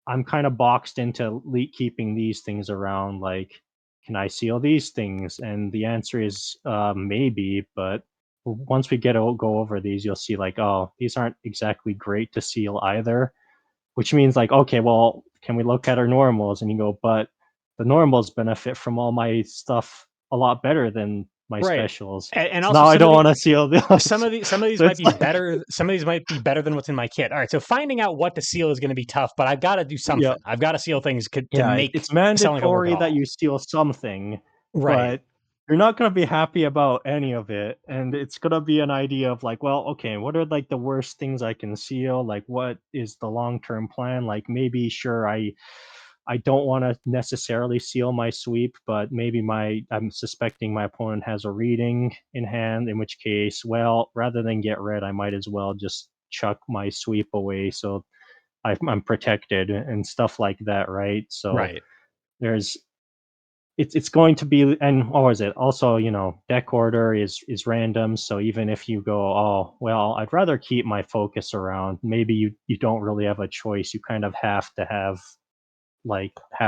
S2: I'm kind of boxed into keeping these things around, like, can I seal these things? And the answer is maybe, but once we go over these, you'll see, like, oh, these aren't exactly great to seal either, which means, like, okay, well, can we look at our normals? And you go, but the normals benefit from all my stuff a lot better than my
S1: Right.
S2: specials.
S1: And
S2: So
S1: also
S2: now I don't want to seal those.
S1: some of these
S2: So
S1: might
S2: it's
S1: be
S2: like,
S1: better. Some of these might be better than what's in my kit. All right, so finding out what to seal is going to be tough, but I've got to do
S2: yeah,
S1: something. I've got to seal things to
S2: yeah,
S1: make
S2: it's
S1: Celinka work at
S2: mandatory that
S1: all.
S2: you steal something,
S1: Right.
S2: but you're not gonna be happy about any of it, and it's gonna be an idea of like, well, okay, what are like the worst things I can seal? Like, what is the long term plan? Like, maybe sure, I don't want to necessarily seal my sweep, but maybe I'm suspecting my opponent has a reading in hand, in which case, well, rather than get red, I might as well just chuck my sweep away so I'm protected and stuff like that, right? So
S1: Right.
S2: there's it's going to be, and what was it? Also, deck order is random, so even if you go, oh well, I'd rather keep my focus around, maybe you don't really have a choice. You kind of have to have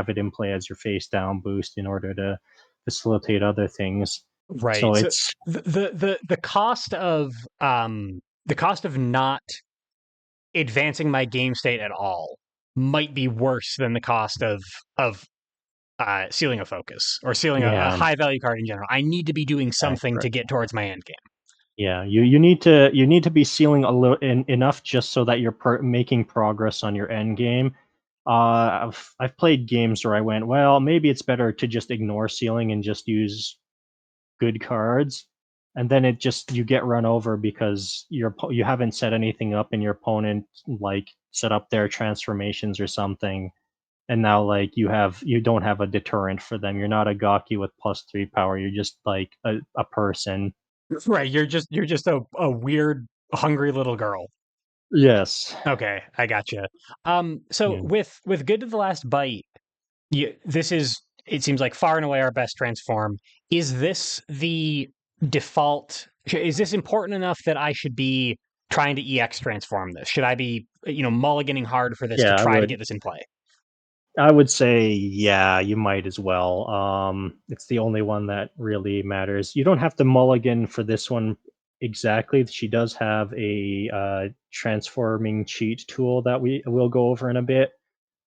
S2: it in play as your face down boost in order to facilitate other things. So
S1: Right. So
S2: it's
S1: the the cost of not advancing my game state at all might be worse than the cost of sealing a focus or sealing a
S2: yeah,
S1: high value card in general. I need to be doing something to
S2: correct.
S1: get towards my end game.
S2: Yeah, you need to be sealing a little enough just so that you're making progress on your end game. I've played games where I went, well, maybe it's better to just ignore sealing and just use good cards, and then it just you get run over because you haven't set anything up, and your opponent like set up their transformations or something, and now like you don't have a deterrent for them. You're not a Gaki with +3 power. You're just like a person.
S1: Right. You're just a weird hungry little girl.
S2: Yes.
S1: Okay, I gotcha. So
S2: Yeah.
S1: with Good to the Last Bite, this is it seems like far and away our best transform. Is this the default? Is this important enough that I should be trying to EX transform this? Should I be mulliganing hard for this to
S2: Yeah, I
S1: try to
S2: would.
S1: get this in play?
S2: I would say, yeah, you might as well. It's the only one that really matters. You don't have to mulligan for this one exactly. She does have a transforming cheat tool that we will go over in a bit.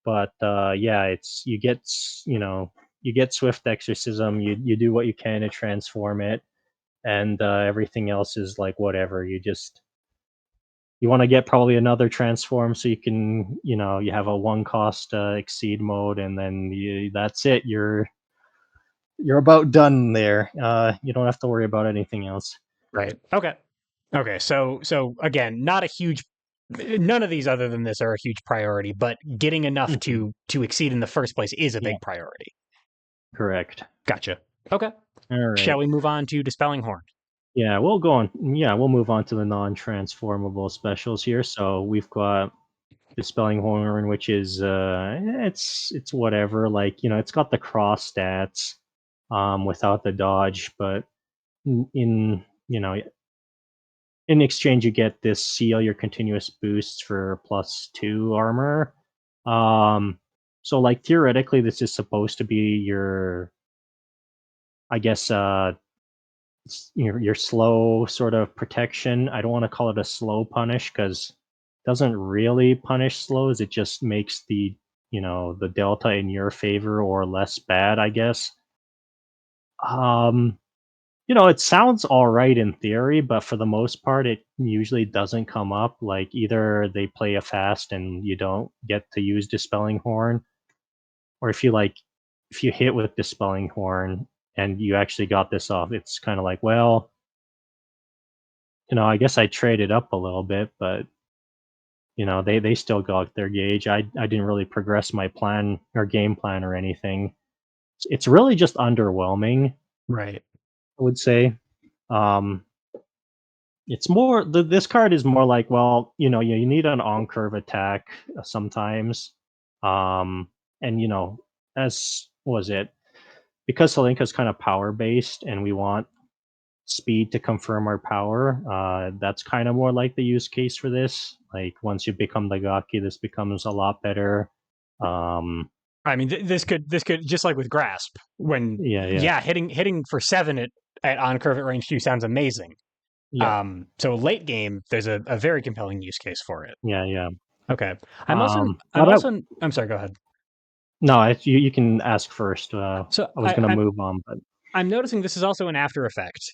S2: But yeah, it's you get Swift Exorcism. You do what you can to transform it, and everything else is like whatever. You want to get probably another transform so you can you have a one cost exceed mode, and then that's it. You're about done there. You don't have to worry about anything else.
S1: Right. Okay. Okay. So again, not a huge. None of these other than this are a huge priority, but getting enough
S2: Mhm.
S1: to exceed in the first place is a
S2: Yeah,
S1: big priority.
S2: correct.
S1: Gotcha. Okay.
S2: All
S1: Shall
S2: right.
S1: we move on to Dispelling Horn?
S2: Yeah, we'll go on. Yeah, we'll move on to the non-transformable specials here. So we've got Dispelling Horn, which is it's whatever. Like it's got the cross stats, without the dodge, but in in exchange, you get this seal your continuous boosts for +2 armor. Um, so like theoretically, this is supposed to be your, I guess, your slow sort of protection. I don't want to call it a slow punish because it doesn't really punish slows. It just makes the delta in your favor or less bad, I guess. Um, it sounds all right in theory, but for the most part, it usually doesn't come up. Like either they play a fast and you don't get to use Dispelling Horn, or if you hit with Dispelling Horn and you actually got this off, it's kind of like, well, I guess I traded up a little bit, but they still got their gauge. I didn't really progress my plan or game plan or anything. It's really just underwhelming,
S1: Right.
S2: I would say. Um, It's more this card is more like, well, you need an on curve attack sometimes. And as was it because Celinka is kind of power based and we want speed to confirm our power, that's kind of more like the use case for this. Like once you become the Gaki, this becomes a lot better. Um
S1: I mean, this could just like with grasp when
S2: yeah, yeah.
S1: yeah, hitting for 7 at on curve at range 2 sounds amazing.
S2: Yep.
S1: So late game, there's a very compelling use case for it.
S2: Yeah, yeah.
S1: Okay, I'm
S2: But
S1: also I'm sorry. Go ahead.
S2: no, you can ask first.
S1: So
S2: I was gonna move on, but
S1: I'm noticing this is also an after effect.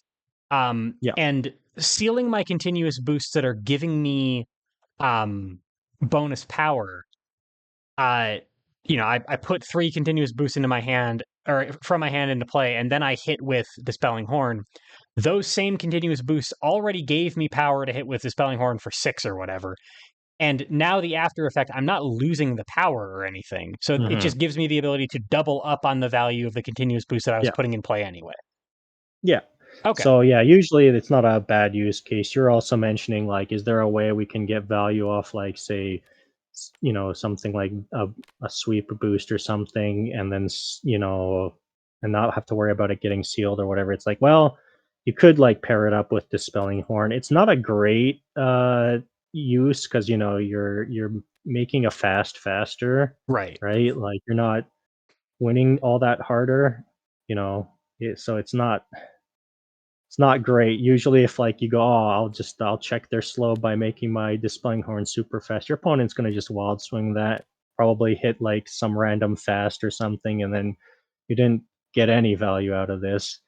S2: Yeah.
S1: And sealing my continuous boosts that are giving me um bonus power. Uh, I put 3 continuous boosts into my hand or from my hand into play, and then I hit with Dispelling Horn. Those same continuous boosts already gave me power to hit with Dispelling Horn for 6 or whatever. And now the after effect, I'm not losing the power or anything. So it
S2: Hmm.
S1: just gives me the ability to double up on the value of the continuous boost that I was
S2: Yeah.
S1: putting in play anyway.
S2: Yeah.
S1: Okay.
S2: So yeah, usually it's not a bad use case. You're also mentioning like, is there a way we can get value off like say, something like a sweep boost or something, and then and not have to worry about it getting sealed or whatever. It's like, well, you could like pair it up with Dispelling Horn. It's not a great use because you're making a faster,
S1: Right.
S2: right? Like you're not winning all that harder, you know. So it's not great. Usually, if like you go, oh, I'll check their slow by making my Dispelling Horn super fast. Your opponent's gonna just wild swing that, probably hit like some random fast or something, and then you didn't get any value out of this.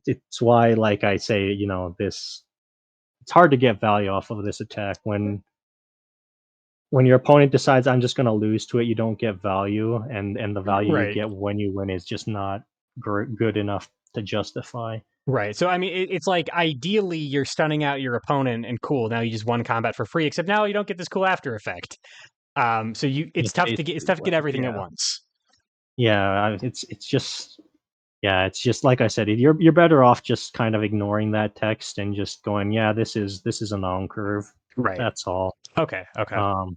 S2: It's why, like I say, this it's hard to get value off of this attack when your opponent decides I'm just gonna lose to it. You don't get value, and the value you
S1: Right.
S2: get when you win is just not good enough to justify.
S1: Right. So I mean, it's like ideally you're stunning out your opponent, and cool. Now you just won combat for free. Except now you don't get this cool after effect. So it's
S2: It's
S1: tough to get
S2: basically
S1: everything at
S2: yeah.
S1: once.
S2: Yeah, it's just yeah, it's just like I said, you're better off just kind of ignoring that text and just going, yeah, this is a non curve.
S1: Right.
S2: That's all.
S1: Okay. Okay.
S2: Um,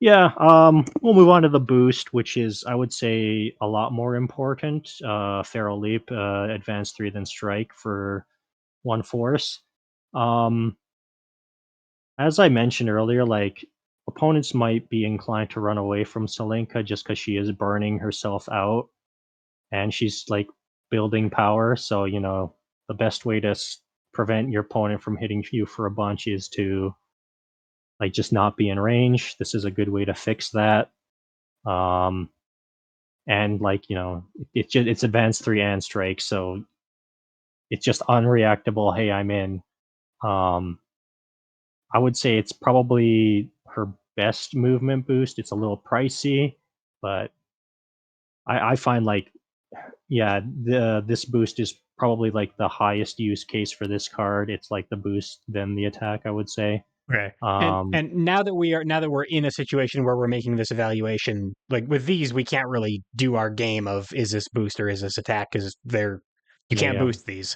S2: yeah, we'll move on to the boost, which is I would say a lot more important. Feral Leap, advanced 3 than Strike for one force. Um, as I mentioned earlier, like opponents might be inclined to run away from Celinka just because she is burning herself out and she's like building power. So the best way to prevent your opponent from hitting you for a bunch is to like just not be in range. This is a good way to fix that. Um, and like it's advanced 3 and strike, so it's just unreactable. Hey, I'm in. Um, I would say it's probably her best movement boost. It's a little pricey, but I find like yeah, this boost is probably like the highest use case for this card. It's like the boost then the attack, I would say.
S1: Okay. And
S2: Um,
S1: and now that we're in a situation where we're making this evaluation, like with these, we can't really do our game of is this boost or is this attack because you
S2: yeah,
S1: can't
S2: yeah.
S1: boost these.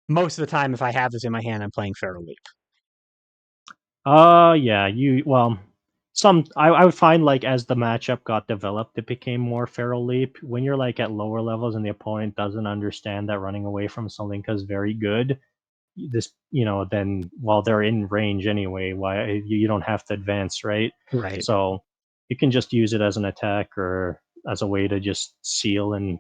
S1: Most of the time, if I have this in my hand, I'm playing Feral Leap.
S2: Yeah, I would find like as the matchup got developed, it became more Feral Leap. When you're like at lower levels and the opponent doesn't understand that running away from Celinka is very good, then while they're in range anyway, why you don't have to advance, right?
S1: Right.
S2: So you can just use it as an attack or as a way to just seal and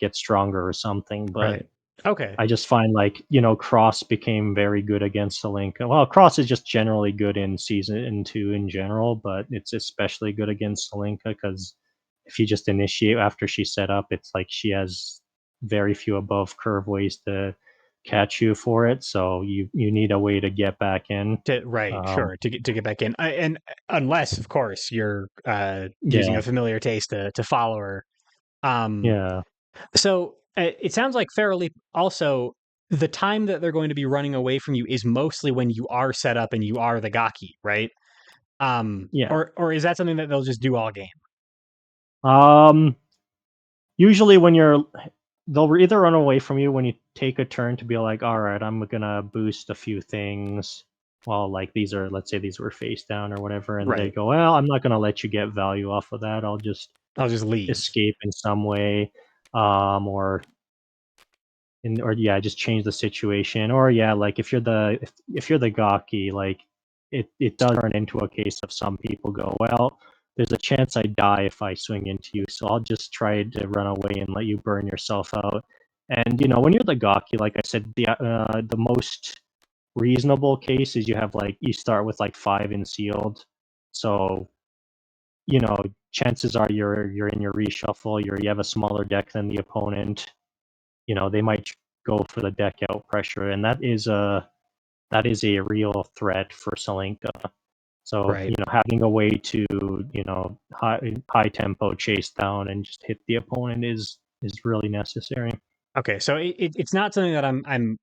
S2: get stronger or something. But
S1: Right. Okay.
S2: I just find like Cross became very good against Celinka. Well, Cross is just generally good in season 2 in general, but it's especially good against Celinka because if you just initiate after she's set up, it's like she has very few above curve ways to catch you for it. So you need a way to get back in.
S1: Right,
S2: Um,
S1: sure, to get back in, and unless, of course, you're using
S2: yeah,
S1: a familiar taste to follow her. Um,
S2: yeah,
S1: so it sounds like Feral Leap also the time that they're going to be running away from you is mostly when you are set up and you are the Gaki, right?
S2: yeah.
S1: Or is that something that they'll just do all game?
S2: Um, Usually when they'll either run away from you when you take a turn to be like, all right, I'm gonna boost a few things. Well, like let's say these were face down or whatever, and they
S1: Right.
S2: go, well, I'm not gonna let you get value off of that. I'll just
S1: I'll just leave.
S2: escape in some way, or or yeah, just change the situation. Or yeah, like if you're the gawky, like it does turn into a case of some people go, well, there's a chance I die if I swing into you, so I'll just try to run away and let you burn yourself out. And when you're the gawky, like I said, the most reasonable case is you start with like 5 in sealed, so you know chances are you're in your reshuffle, you have a smaller deck than the opponent. they might go for the deck out pressure, and that is a real threat for Celinka. So,
S1: Right.
S2: having a way to, high tempo chase down and just hit the opponent is really necessary.
S1: Okay, so it's not something that I'm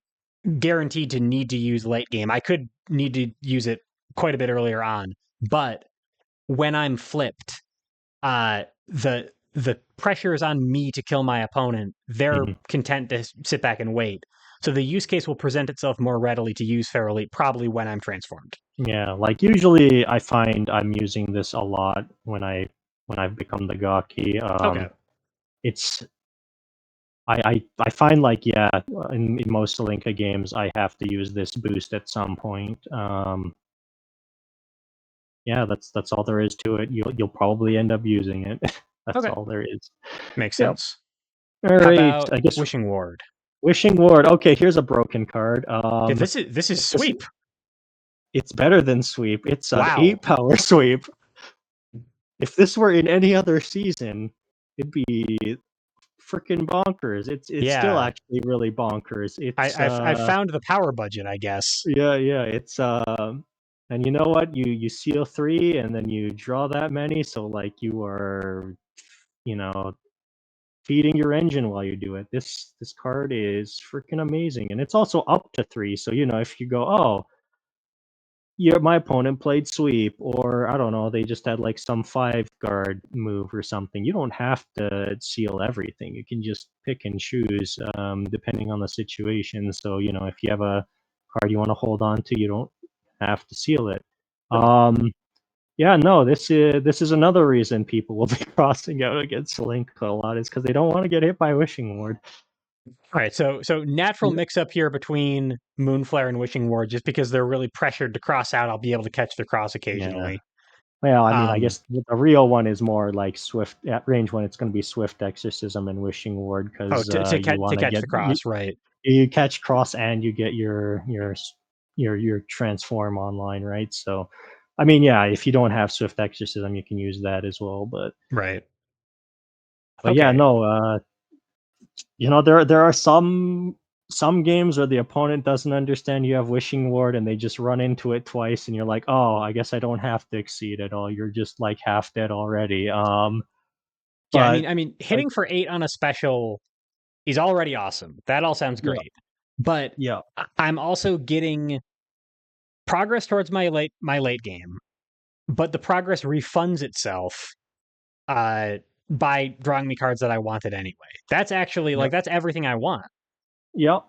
S1: guaranteed to need to use late game. I could need to use it quite a bit earlier on, but when I'm flipped, the pressure is on me to kill my opponent. They're
S2: Mhm.
S1: content to sit back and wait. So the use case will present itself more readily to use Feral Elite, probably when I'm transformed.
S2: Yeah, like usually I find I'm using this a lot when I've become the Gaki.
S1: Okay.
S2: It's I find like, yeah, in most Celinka games I have to use this boost at some point. Yeah, that's all there is to it. You'll probably end up using it. That's
S1: Okay.
S2: all there is.
S1: Makes
S2: Yep.
S1: sense.
S2: All
S1: How
S2: right.
S1: about
S2: I guess
S1: Wishing Ward?
S2: Wishing Ward. Okay, here's a broken card.
S1: Yeah, this is
S2: This
S1: sweep.
S2: it's better than sweep. It's an
S1: Wow.
S2: 8 power sweep. If this were in any other season, it'd be freaking bonkers. It's still
S1: Yeah.
S2: actually really bonkers.
S1: I've found the power budget, I guess.
S2: Yeah, it's and you know what? You seal 3 and then you draw that many, so like you are, you know, feeding your engine while you do it. This card is freaking amazing. And it's also up to 3. So, if you go, "Oh, yeah, my opponent played sweep," or I don't know, they just had like some 5 guard move or something. You don't have to seal everything. You can just pick and choose, depending on the situation. So, if you have a card you want to hold on to, you don't have to seal it. Yeah, no, this is another reason people will be crossing out against Celinka a lot, is because they don't want to get hit by Wishing Ward.
S1: All right, so natural
S2: Yeah,
S1: mix up here between Moonflare and Wishing Ward, just because they're really pressured to cross out. I'll be able to catch the cross
S2: yeah.
S1: occasionally.
S2: Well, I mean, I
S1: Um,
S2: guess the real one is more like Swift at range one. It's going to be Swift Exorcism and Wishing Ward
S1: oh,
S2: because
S1: to
S2: you
S1: to
S2: want to
S1: catch
S2: get
S1: the cross, right?
S2: you catch cross and you get your transform online, right? So, I mean, yeah, if you don't have Swift Exorcism, you can use that as well.
S1: Right.
S2: But yeah,
S1: Okay.
S2: no, there are some games where the opponent doesn't understand you have Wishing Ward and they just run into it twice, and you're like, oh, I guess I don't have to exceed at all. You're just like half dead already.
S1: Yeah,
S2: But like,
S1: hitting for 8 on a special is already awesome. That all sounds
S2: yeah,
S1: great. But
S2: yeah,
S1: I'm also getting progress towards my late game, but the progress refunds itself uh by drawing me cards that I wanted anyway. That's actually
S2: yeah,
S1: like that's everything I want.
S2: yeah.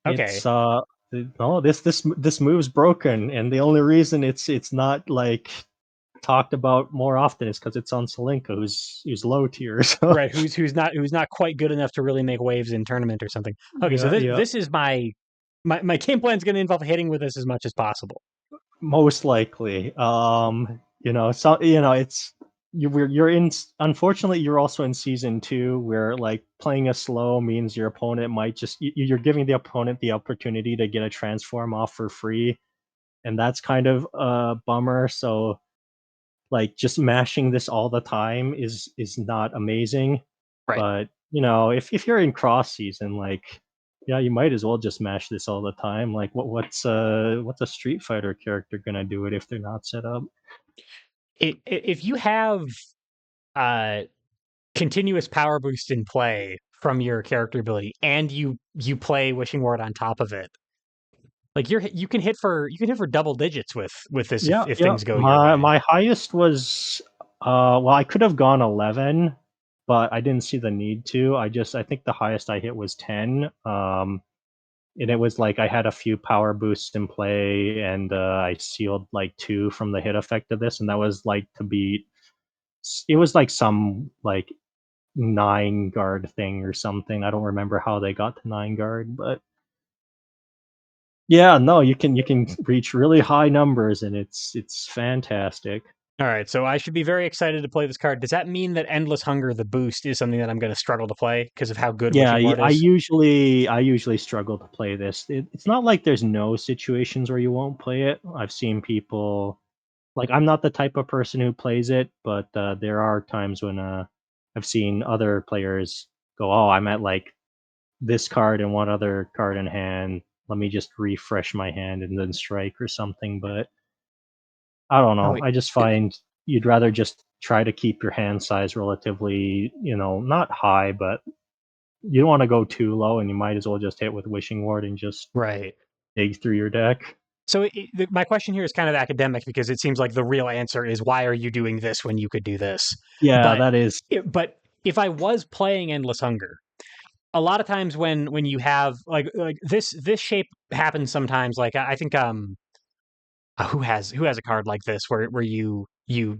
S2: It's
S1: Okay.
S2: no, this move's broken, and the only reason it's not like talked about more often is because it's on Celinka, who's low tier. So
S1: Right, who's not quite good enough to really make waves in tournament or something. Okay, so
S2: yeah,
S1: this
S2: yeah.
S1: this is my game plan is going to involve hitting with this as much as possible.
S2: Most likely. So it's you're in. Unfortunately, you're also in season 2, where like playing a slow means your opponent might just you're giving the opponent the opportunity to get a transform off for free, and that's kind of a bummer. So like just mashing this all the time is not amazing.
S1: Right.
S2: But if you're in cross season, like, yeah, you might as well just mash this all the time. Like, what's a Street Fighter character gonna do it if they're not set up?
S1: If you have uh continuous power boost in play from your character ability and you play Wishing Ward on top of it, like you can hit for double digits with this
S2: Yeah,
S1: if
S2: yeah.
S1: things go your
S2: My
S1: way.
S2: my highest was well, I could have gone 11, but I didn't see the need to. I think the highest I hit was 10. And it was like I had a few power boosts in play, and I sealed like 2 from the hit effect of this, and that was like to beat. It was like some like 9 guard thing or something. I don't remember how they got to 9 guard, but yeah, no, you can reach really high numbers, and it's fantastic.
S1: All right, so I should be very excited to play this card. Does that mean that Endless Hunger, the boost, is something that I'm going to struggle to play because of how good
S2: Yeah,
S1: Wishing Ward
S2: I
S1: is?
S2: usually struggle to play this. It's not like there's no situations where you won't play it. I've seen people like, I'm not the type of person who plays it, but there are times when I've seen other players go, "Oh, I'm at like this card and one other card in hand. Let me just refresh my hand and then strike or something. But I don't
S1: Oh,
S2: know. I just find you'd rather just try to keep your hand size relatively, not high, but you don't want to go too low, and you might as well just hit with Wishing Ward and just
S1: right.
S2: dig through your deck.
S1: So my question here is kind of academic because it seems like the real answer is why are you doing this when you could do this?
S2: Yeah,
S1: But
S2: that is.
S1: but if I was playing Endless Hunger, a lot of times when you have like this shape happens sometimes. Like I think who has a card like this where you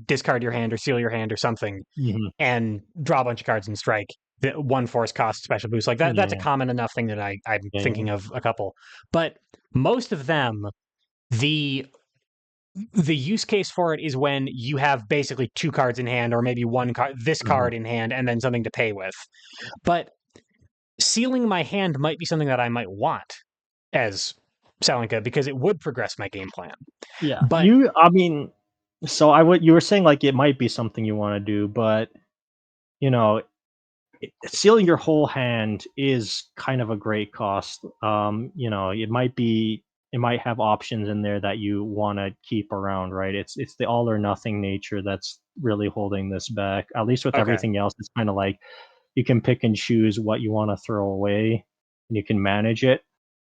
S1: discard your hand or seal your hand or something
S2: Mhm.
S1: and draw a bunch of cards and strike. The one force cost special boost like that. That's a
S2: Yeah,
S1: common enough thing that I'm
S2: yeah.
S1: thinking of a couple, but most of them the the use case for it is when you have basically two cards in hand or maybe one card this
S2: Mhm.
S1: card in hand and then something to pay with. But sealing my hand might be something that I might want as Celinka because it would progress my game plan.
S2: Yeah.
S1: But
S2: I mean, so you were saying like it might be something you want to do, but you know, sealing your whole hand is kind of a great cost. It might have options in there that you want to keep around, right? It's the all or nothing nature that's really holding this back. At least with
S1: okay,
S2: everything else, it's kind of like you can pick and choose what you want to throw away, and you can manage it.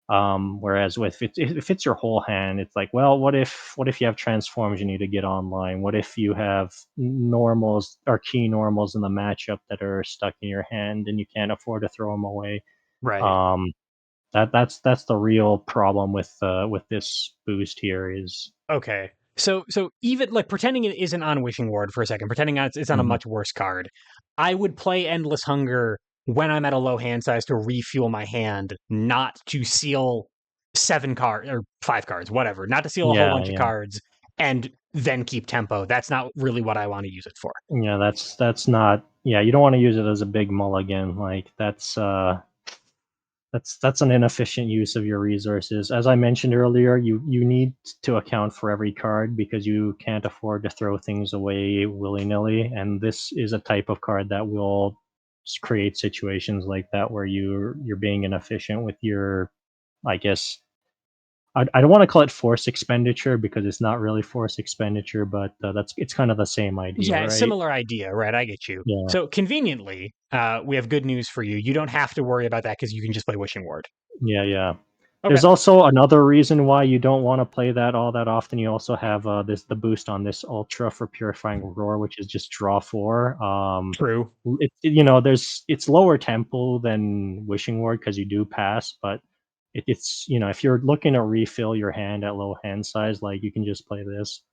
S2: Whereas if it's your whole hand, it's like, well, what if you have transforms you need to get online? What if you have normals or key normals in the matchup that are stuck in your hand and you can't afford to throw them away?
S1: right.
S2: Um, that's the real problem with this boost here is.
S1: Okay. So even like pretending it isn't on Wishing Ward for a second, pretending it's on a
S2: Mhm.
S1: much worse card, I would play Endless Hunger when I'm at a low hand size to refuel my hand, not to seal 7 cards or 5 cards, whatever, not to seal a whole
S2: Yeah,
S1: bunch of
S2: yeah,
S1: cards and then keep tempo. That's not really what I want to use it for.
S2: yeah. That's not. Yeah, you don't want to use it as a big mulligan. Like that's an inefficient use of your resources. As I mentioned earlier, you need to account for every card because you can't afford to throw things away willy-nilly, and this is a type of card that will create situations like that where you're being inefficient with your, I guess, I don't want to call it force expenditure because it's not really force expenditure, but it's kind of the same idea,
S1: Yeah,
S2: right?
S1: similar idea, right? I get you.
S2: Yeah.
S1: So conveniently, we have good news for you. You don't have to worry about that because you can just play Wishing Ward.
S2: Yeah, yeah.
S1: Okay.
S2: There's also another reason why you don't want to play that all that often. You also have the boost on this Ultra for Purifying Roar, which is just draw four.
S1: True.
S2: It's lower tempo than Wishing Ward because you do pass, but it's if you're looking to refill your hand at low hand size, like you can just play this.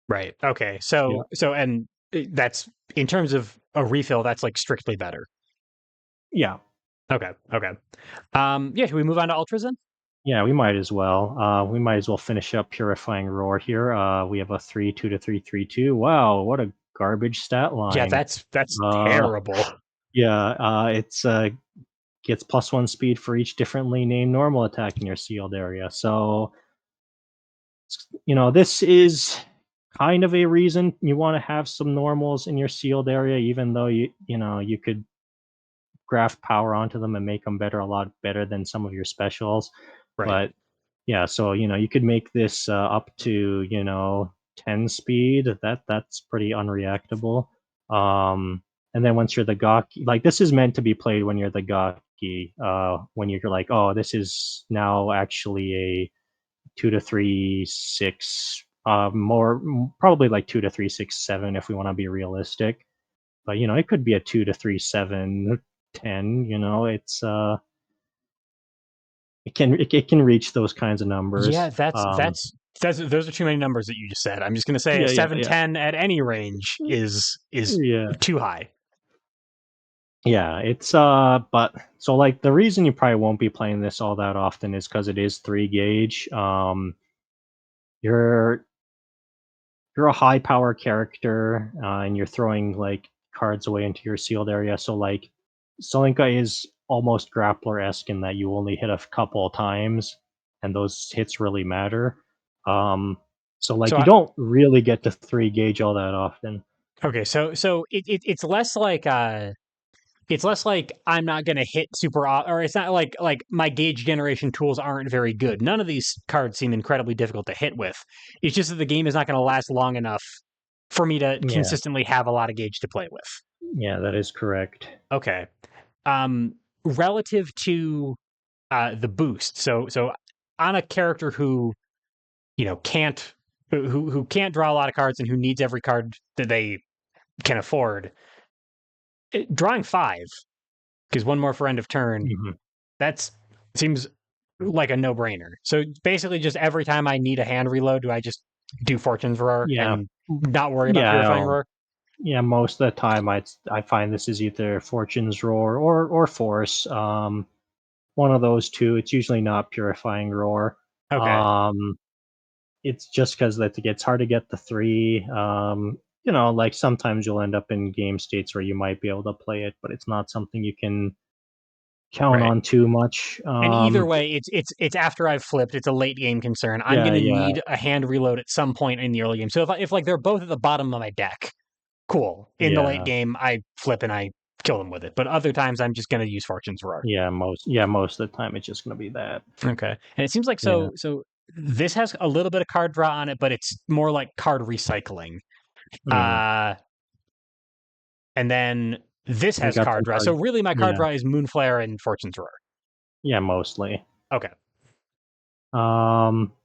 S1: Right. Okay.
S2: Yeah,
S1: And that's in terms of a refill. That's like strictly better.
S2: yeah,
S1: Okay. Okay. Yeah. Should we move on to ultras then?
S2: yeah. We might as well. We might as well finish up Purifying Roar here. We have a 3/2 to 3/3/2. Wow, what a garbage stat
S1: Yeah.
S2: line.
S1: That's
S2: Uh,
S1: terrible.
S2: yeah, it's gets +1 speed for each differently named normal attack in your sealed area. So, this is kind of a reason you want to have some normals in your sealed area, even though you could graft power onto them and make them better, a lot better than some of your specials.
S1: Right.
S2: But yeah, so you could make this up to 10 speed. That's pretty unreactable. And then once you're the Gaki, like this is meant to be played when you're the Gaki, when you're like, oh, this is now actually a 2 to 3 6, probably like 2 to 3 6 7 if we want to be realistic. But it could be a 2 to 3 7 10. It can reach those kinds of
S1: Yeah.
S2: numbers.
S1: That's those are too many numbers that you just said. I'm just gonna say a
S2: Yeah, yeah,
S1: 7-10 at any range is
S2: yeah,
S1: too high.
S2: yeah. But so like the reason you probably won't be playing this all that often is because it is 3 gauge. You're you're a high power character, and you're throwing like cards away into your sealed area. So like, Solinka is almost grappler esque in that you only hit a couple times, and those hits really matter. Um, so like
S1: So
S2: you don't really get to 3 gauge all that often.
S1: okay. So it's less like It's less like I'm not going to hit or it's not like my gauge generation tools aren't very good. None of these cards seem incredibly difficult to hit with. It's just that the game is not going to last long enough for me to
S2: Yeah,
S1: consistently have a lot of gauge to play with.
S2: yeah, that is correct.
S1: Okay. Um, Relative to the boost, so on a character who can't who can't draw a lot of cards and who needs every card that they can afford, drawing 5 because one more for end of turn.
S2: Hmm.
S1: That's seems like a no brainer. So basically, just every time I need a hand reload, do I just do Fortune's Roar
S2: Yeah,
S1: and not worry about
S2: yeah,
S1: Purifying Roar?
S2: yeah. Most of the time, I find this is either Fortune's Roar or Force. One of those two. It's usually not Purifying Roar.
S1: Okay,
S2: Um, it's just because that it gets hard to get the three. Like sometimes you'll end up in game states where you might be able to play it, but it's not something you can count
S1: right.
S2: on too much.
S1: And either way, it's after I've flipped. It's a late game concern. I'm
S2: Yeah,
S1: going to
S2: yeah,
S1: need a hand reload at some point in the early game. So if like they're both at the bottom of my deck, cool. In the late
S2: yeah,
S1: game, I flip and I kill them with it. But other times, I'm just going to use Fortune's Roar.
S2: most of the time it's just gonna be that.
S1: Okay, and it seems like
S2: Yeah.
S1: so. This has a little bit of card draw on it, but it's more like card recycling.
S2: Mm.
S1: Uh, and then this
S2: We
S1: has
S2: got
S1: card
S2: some
S1: draw. So
S2: cards.
S1: really, my card
S2: Yeah,
S1: draw is Moonflare and Fortune's Roar.
S2: yeah, mostly.
S1: Okay,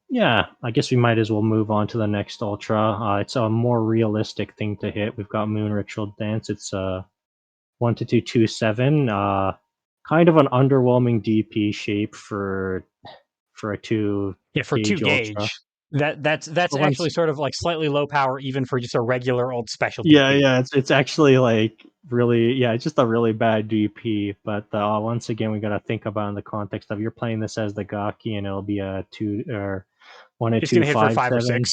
S2: Yeah, I guess we might as well move on to the next ultra. It's a more realistic thing to hit. We've got Moon Ritual Dance. It's 1 to 2 7. Kind of an underwhelming DP shape for a two
S1: yeah, for two
S2: gauge ultra.
S1: gauge, that's
S2: But
S1: actually
S2: once,
S1: sort of like slightly low power even for just a regular old special
S2: yeah,
S1: DP.
S2: yeah, it's actually like really, yeah, it's just a really bad DP. But once again, we got to think about in the context of you're playing this as the Gaki, and it'll be a two or one to
S1: It's
S2: two
S1: gonna hit for
S2: five
S1: 5 or 6.
S2: seven.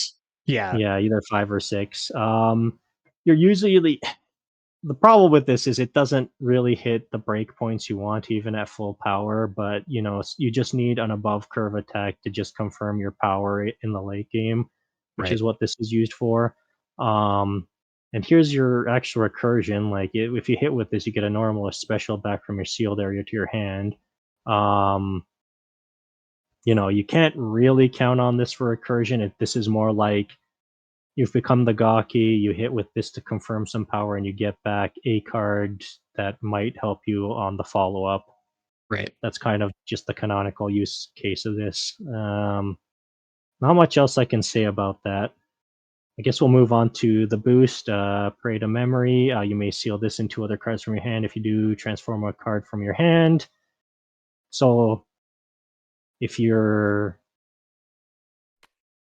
S1: Yeah,
S2: Yeah, either 5 or 6. You're usually the problem with this is it doesn't really hit the breakpoints you want even at full power, but you just need an above curve attack to just confirm your power in the late game, which
S1: right.
S2: is what this is used for. Um, and here's your actual recursion. Like if you hit with this, you get a normal or special back from your sealed area to your hand. Um, you can't really count on this for recursion. This is more like you've become the Gaki, you hit with this to confirm some power, and you get back a card that might help you on the follow up.
S1: Right.
S2: That's kind of just the canonical use case of this. Not much else I can say about that. I guess we'll move on to the boost. Pray to memory. You may seal this into other cards from your hand. If you do, transform a card from your hand. So if you're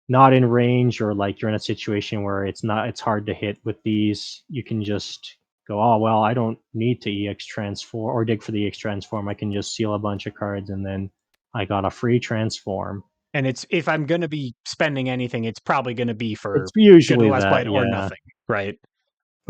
S2: not in range or like you're in a situation where it's hard to hit with these, you can just go, oh well, I don't need to EX transform or dig for the EX transform. I can just seal a bunch of cards and then I got a free transform.
S1: And it's if I'm gonna be spending anything, it's probably gonna be
S2: It's
S1: for Good and
S2: usually
S1: Less
S2: that,
S1: Played or
S2: yeah.
S1: nothing, right?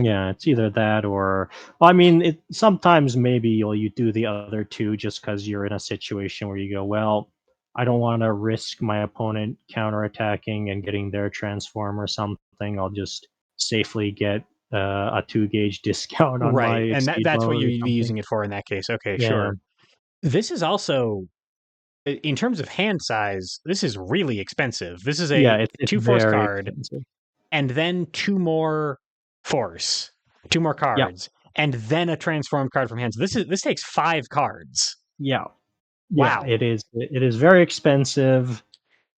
S2: Yeah, it's either that or well, I mean, it sometimes maybe you do the other two just because you're in a situation where you go, well, I don't want to risk my opponent counterattacking and getting their transform or something. I'll just safely get a 2 gauge discount on my
S1: Right, and
S2: exceed
S1: that's what
S2: mode or
S1: you'd be
S2: something.
S1: using it for in that case. Okay,
S2: Yeah,
S1: sure. This is also in terms of hand size, this is really expensive. This is
S2: yeah,
S1: a
S2: it's
S1: 2 force
S2: very
S1: card
S2: expensive.
S1: and then 2 more force, 2 more
S2: Yeah,
S1: cards, and then a transformed card from hand. So this takes 5 cards.
S2: yeah, yeah.
S1: Wow.
S2: It is very expensive.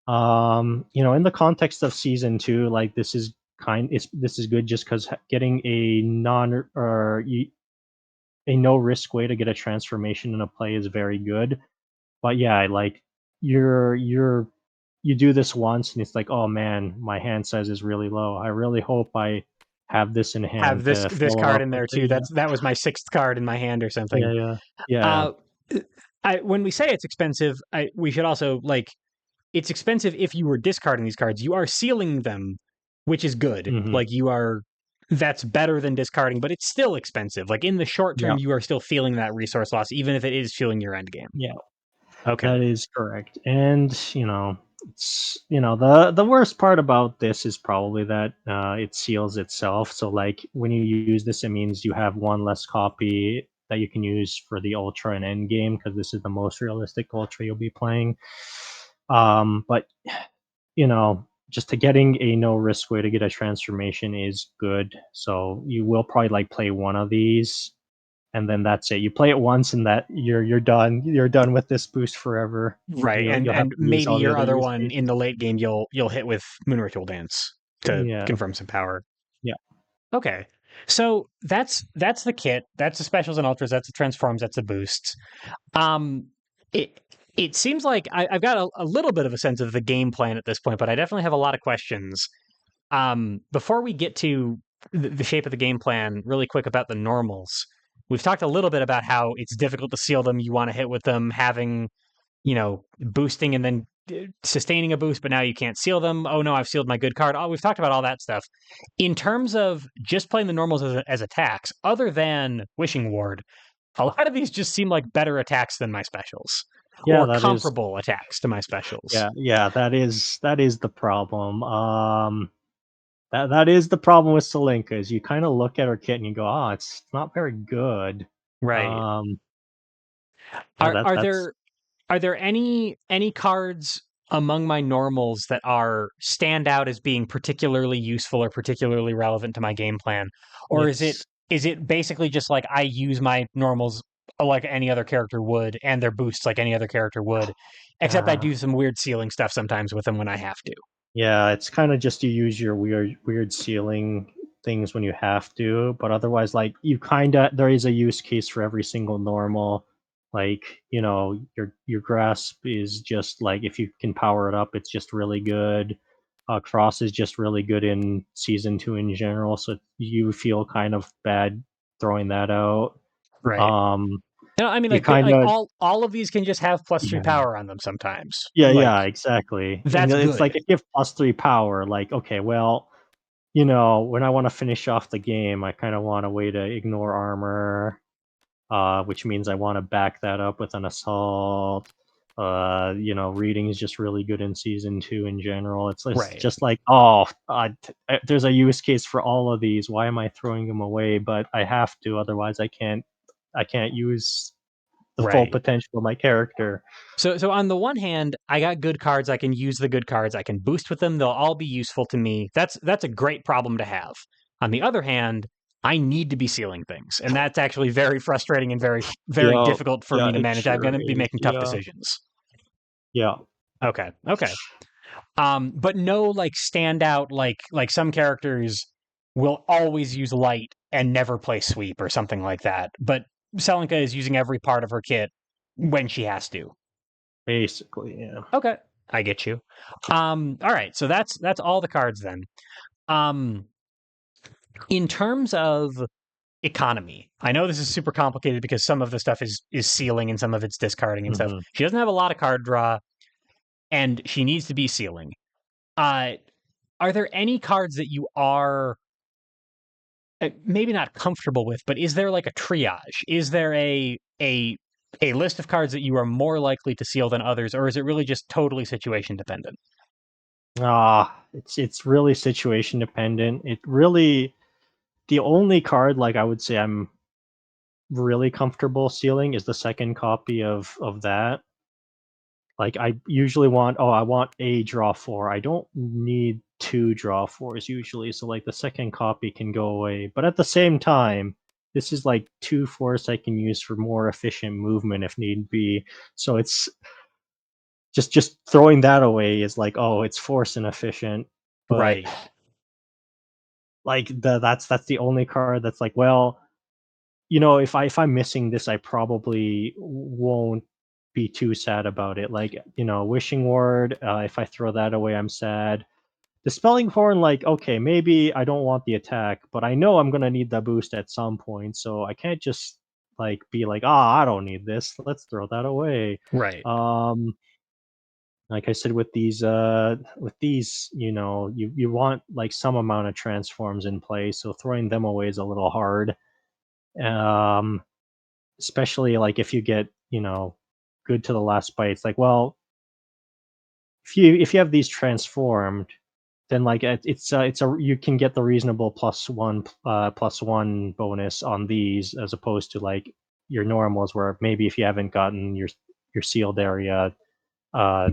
S2: In the context of season two, like this is good just because getting a non or a no risk way to get a transformation in a play is very good. But yeah, like you do this once and it's like, oh man, my hand size is really low. I really hope I have this in
S1: Have
S2: hand
S1: this
S2: to
S1: this
S2: fill it
S1: card
S2: up
S1: in
S2: with
S1: there
S2: it.
S1: too.
S2: Yeah,
S1: That was my 6th card in my hand or something.
S2: yeah, yeah, yeah.
S1: Uh, when we say it's expensive, we should also like it's expensive if you were discarding these cards. You are sealing them, which is good.
S2: Hmm.
S1: Like you are that's better than discarding, but it's still expensive. Like in the short
S2: Yeah,
S1: term, you are still feeling that resource loss, even if it is fueling your end game.
S2: yeah.
S1: Okay.
S2: That is correct. And, it's the worst part about this is probably that it seals itself. So like when you use this, it means you have one less copy that you can use for the Ultra and End game, because this is the most realistic Ultra you'll be playing. But just to getting a no risk way to get a transformation is good. So you will probably like play one of these, and then that's it. You play it once, and that you're done. You're done with this boost forever.
S1: Right,
S2: You'll have
S1: and
S2: to use
S1: maybe
S2: all the
S1: your
S2: other
S1: other
S2: use
S1: one in
S2: cases.
S1: the late game you'll hit with Moon Ritual Dance to
S2: Yeah,
S1: confirm some power.
S2: yeah,
S1: Okay, so that's the kit. That's the specials and ultras. That's the transforms. That's the boosts. Um, it it seems like I've got a little bit of a sense of the game plan at this point, but I definitely have a lot of questions. Before we get to the shape of the game plan, really quick about the normals. We've talked a little bit about how it's difficult to seal them. You want to hit with them, having boosting and then sustaining a boost, but now you can't seal them. Oh no, I've sealed my good card. Oh, we've talked about all that stuff. In terms of just playing the normals as attacks, other than Wishing Ward, a lot of these just seem like better attacks than my specials,
S2: yeah.
S1: or
S2: That is,
S1: comparable attacks to my specials.
S2: yeah. That is the problem. That is the problem with Celinka, is you kind of look at her kit and you go, oh, it's not very good.
S1: Right.
S2: Um, yeah,
S1: Are
S2: that
S1: are
S2: that's
S1: there Are there any cards among my normals that are stand out as being particularly useful or particularly relevant to my game plan? Or
S2: it's
S1: is it basically just like I use my normals like any other character would and their boosts like any other character would, except I
S2: uh,
S1: do some weird sealing stuff sometimes with them when I have to.
S2: yeah, it's kind of just you use your weird ceiling things when you have to, but otherwise, like, you kind of, there is a use case for every single normal. Like, your grasp is just like, if you can power it up, it's just really good. Cross is just really good in season 2 in general, so you feel kind of bad throwing that out.
S1: Right.
S2: Um,
S1: No, I mean
S2: you
S1: like
S2: kind of,
S1: all of these can just have +3
S2: yeah.
S1: power on them sometimes.
S2: Yeah,
S1: Like
S2: yeah, exactly. And
S1: that's
S2: it's like,
S1: good.
S2: if you have +3 power, like, okay, well, when I want to finish off the game, I kind of want a way to ignore armor, which means I want to back that up with an assault. Reading is just really good in season 2 in general. It's
S1: Right.
S2: just like, oh, there's a use case for all of these. Why am I throwing them away? But I have to, otherwise I can't use the full
S1: Right.
S2: potential of my character.
S1: So on the one hand, I got good cards. I can use the good cards. I can boost with them. They'll all be useful to me. That's a great problem to have. On the other hand, I need to be sealing things, and that's actually very frustrating and very
S2: Yeah,
S1: difficult for
S2: yeah,
S1: me to
S2: it
S1: manage. I'm
S2: sure
S1: going to be
S2: is.
S1: making tough
S2: Yeah,
S1: decisions.
S2: yeah.
S1: Okay, okay. But no like standout like some characters will always use light and never play sweep or something like that. But Selenka is using every part of her kit when she has to.
S2: Basically, yeah.
S1: Okay, I get you. All right, so that's all the cards then. Um, in terms of economy, I know this is super complicated because some of the stuff is sealing and some of it's discarding and stuff.
S2: Mhm.
S1: She doesn't have a lot of card draw, and she needs to be sealing. Uh, are there any cards that you are maybe not comfortable with, but is there like a triage? Is there a list of cards that you are more likely to seal than others, or is it really just totally situation dependent?
S2: It's really situation dependent. It really, the only card, like, I would say I'm really comfortable sealing is the second copy of that. Like, I want a draw 4. I don't need 2 draw 4s usually, so, like, the second copy can go away. But at the same time, this is like 2 force I can use for more efficient movement if need be. So it's just throwing that away is like, oh, it's force inefficient. But
S1: Right,
S2: like, that's the only card that's like, well, if I'm missing this, I probably won't be too sad about it. Like, Wishing Ward, if I throw that away, I'm sad. Dispelling Horn, like, okay, maybe I don't want the attack, but I know I'm gonna need the boost at some point, so I can't just like be like, I don't need this. Let's throw that away.
S1: right,
S2: Um, like I said, with these, you want like some amount of transforms in play, so throwing them away is a little hard. Um, Especially like if you get, good to the last bite. It's like, well, if you have these transformed, then like it's a you can get the reasonable +1 bonus on these, as opposed to like your normals, where maybe if you haven't gotten your sealed area, uh,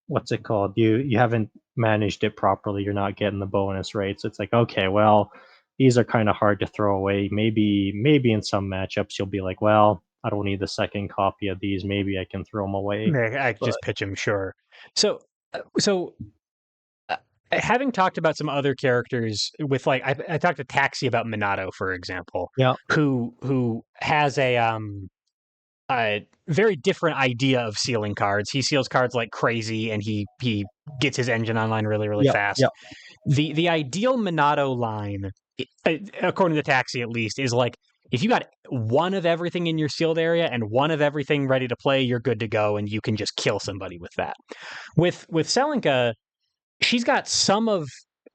S2: what's it called? You haven't managed it properly. You're not getting the bonus rates. It's like, okay, well, these are kind of hard to throw away. Maybe in some matchups you'll be like, well, I don't need the second copy of these. Maybe I can throw them away.
S1: I could
S2: But
S1: just pitch him, sure. So, so uh, having talked about some other characters with like I talked to Taxi about Minato, for example,
S2: yeah,
S1: who has a very different idea of sealing cards. He seals cards like crazy, and he gets his engine online really
S2: yeah,
S1: fast.
S2: yeah.
S1: The ideal Minato line, according to Taxi at least, is like if you got one of everything in your sealed area and one of everything ready to play, you're good to go, and you can just kill somebody with that. With Celinka, she's got some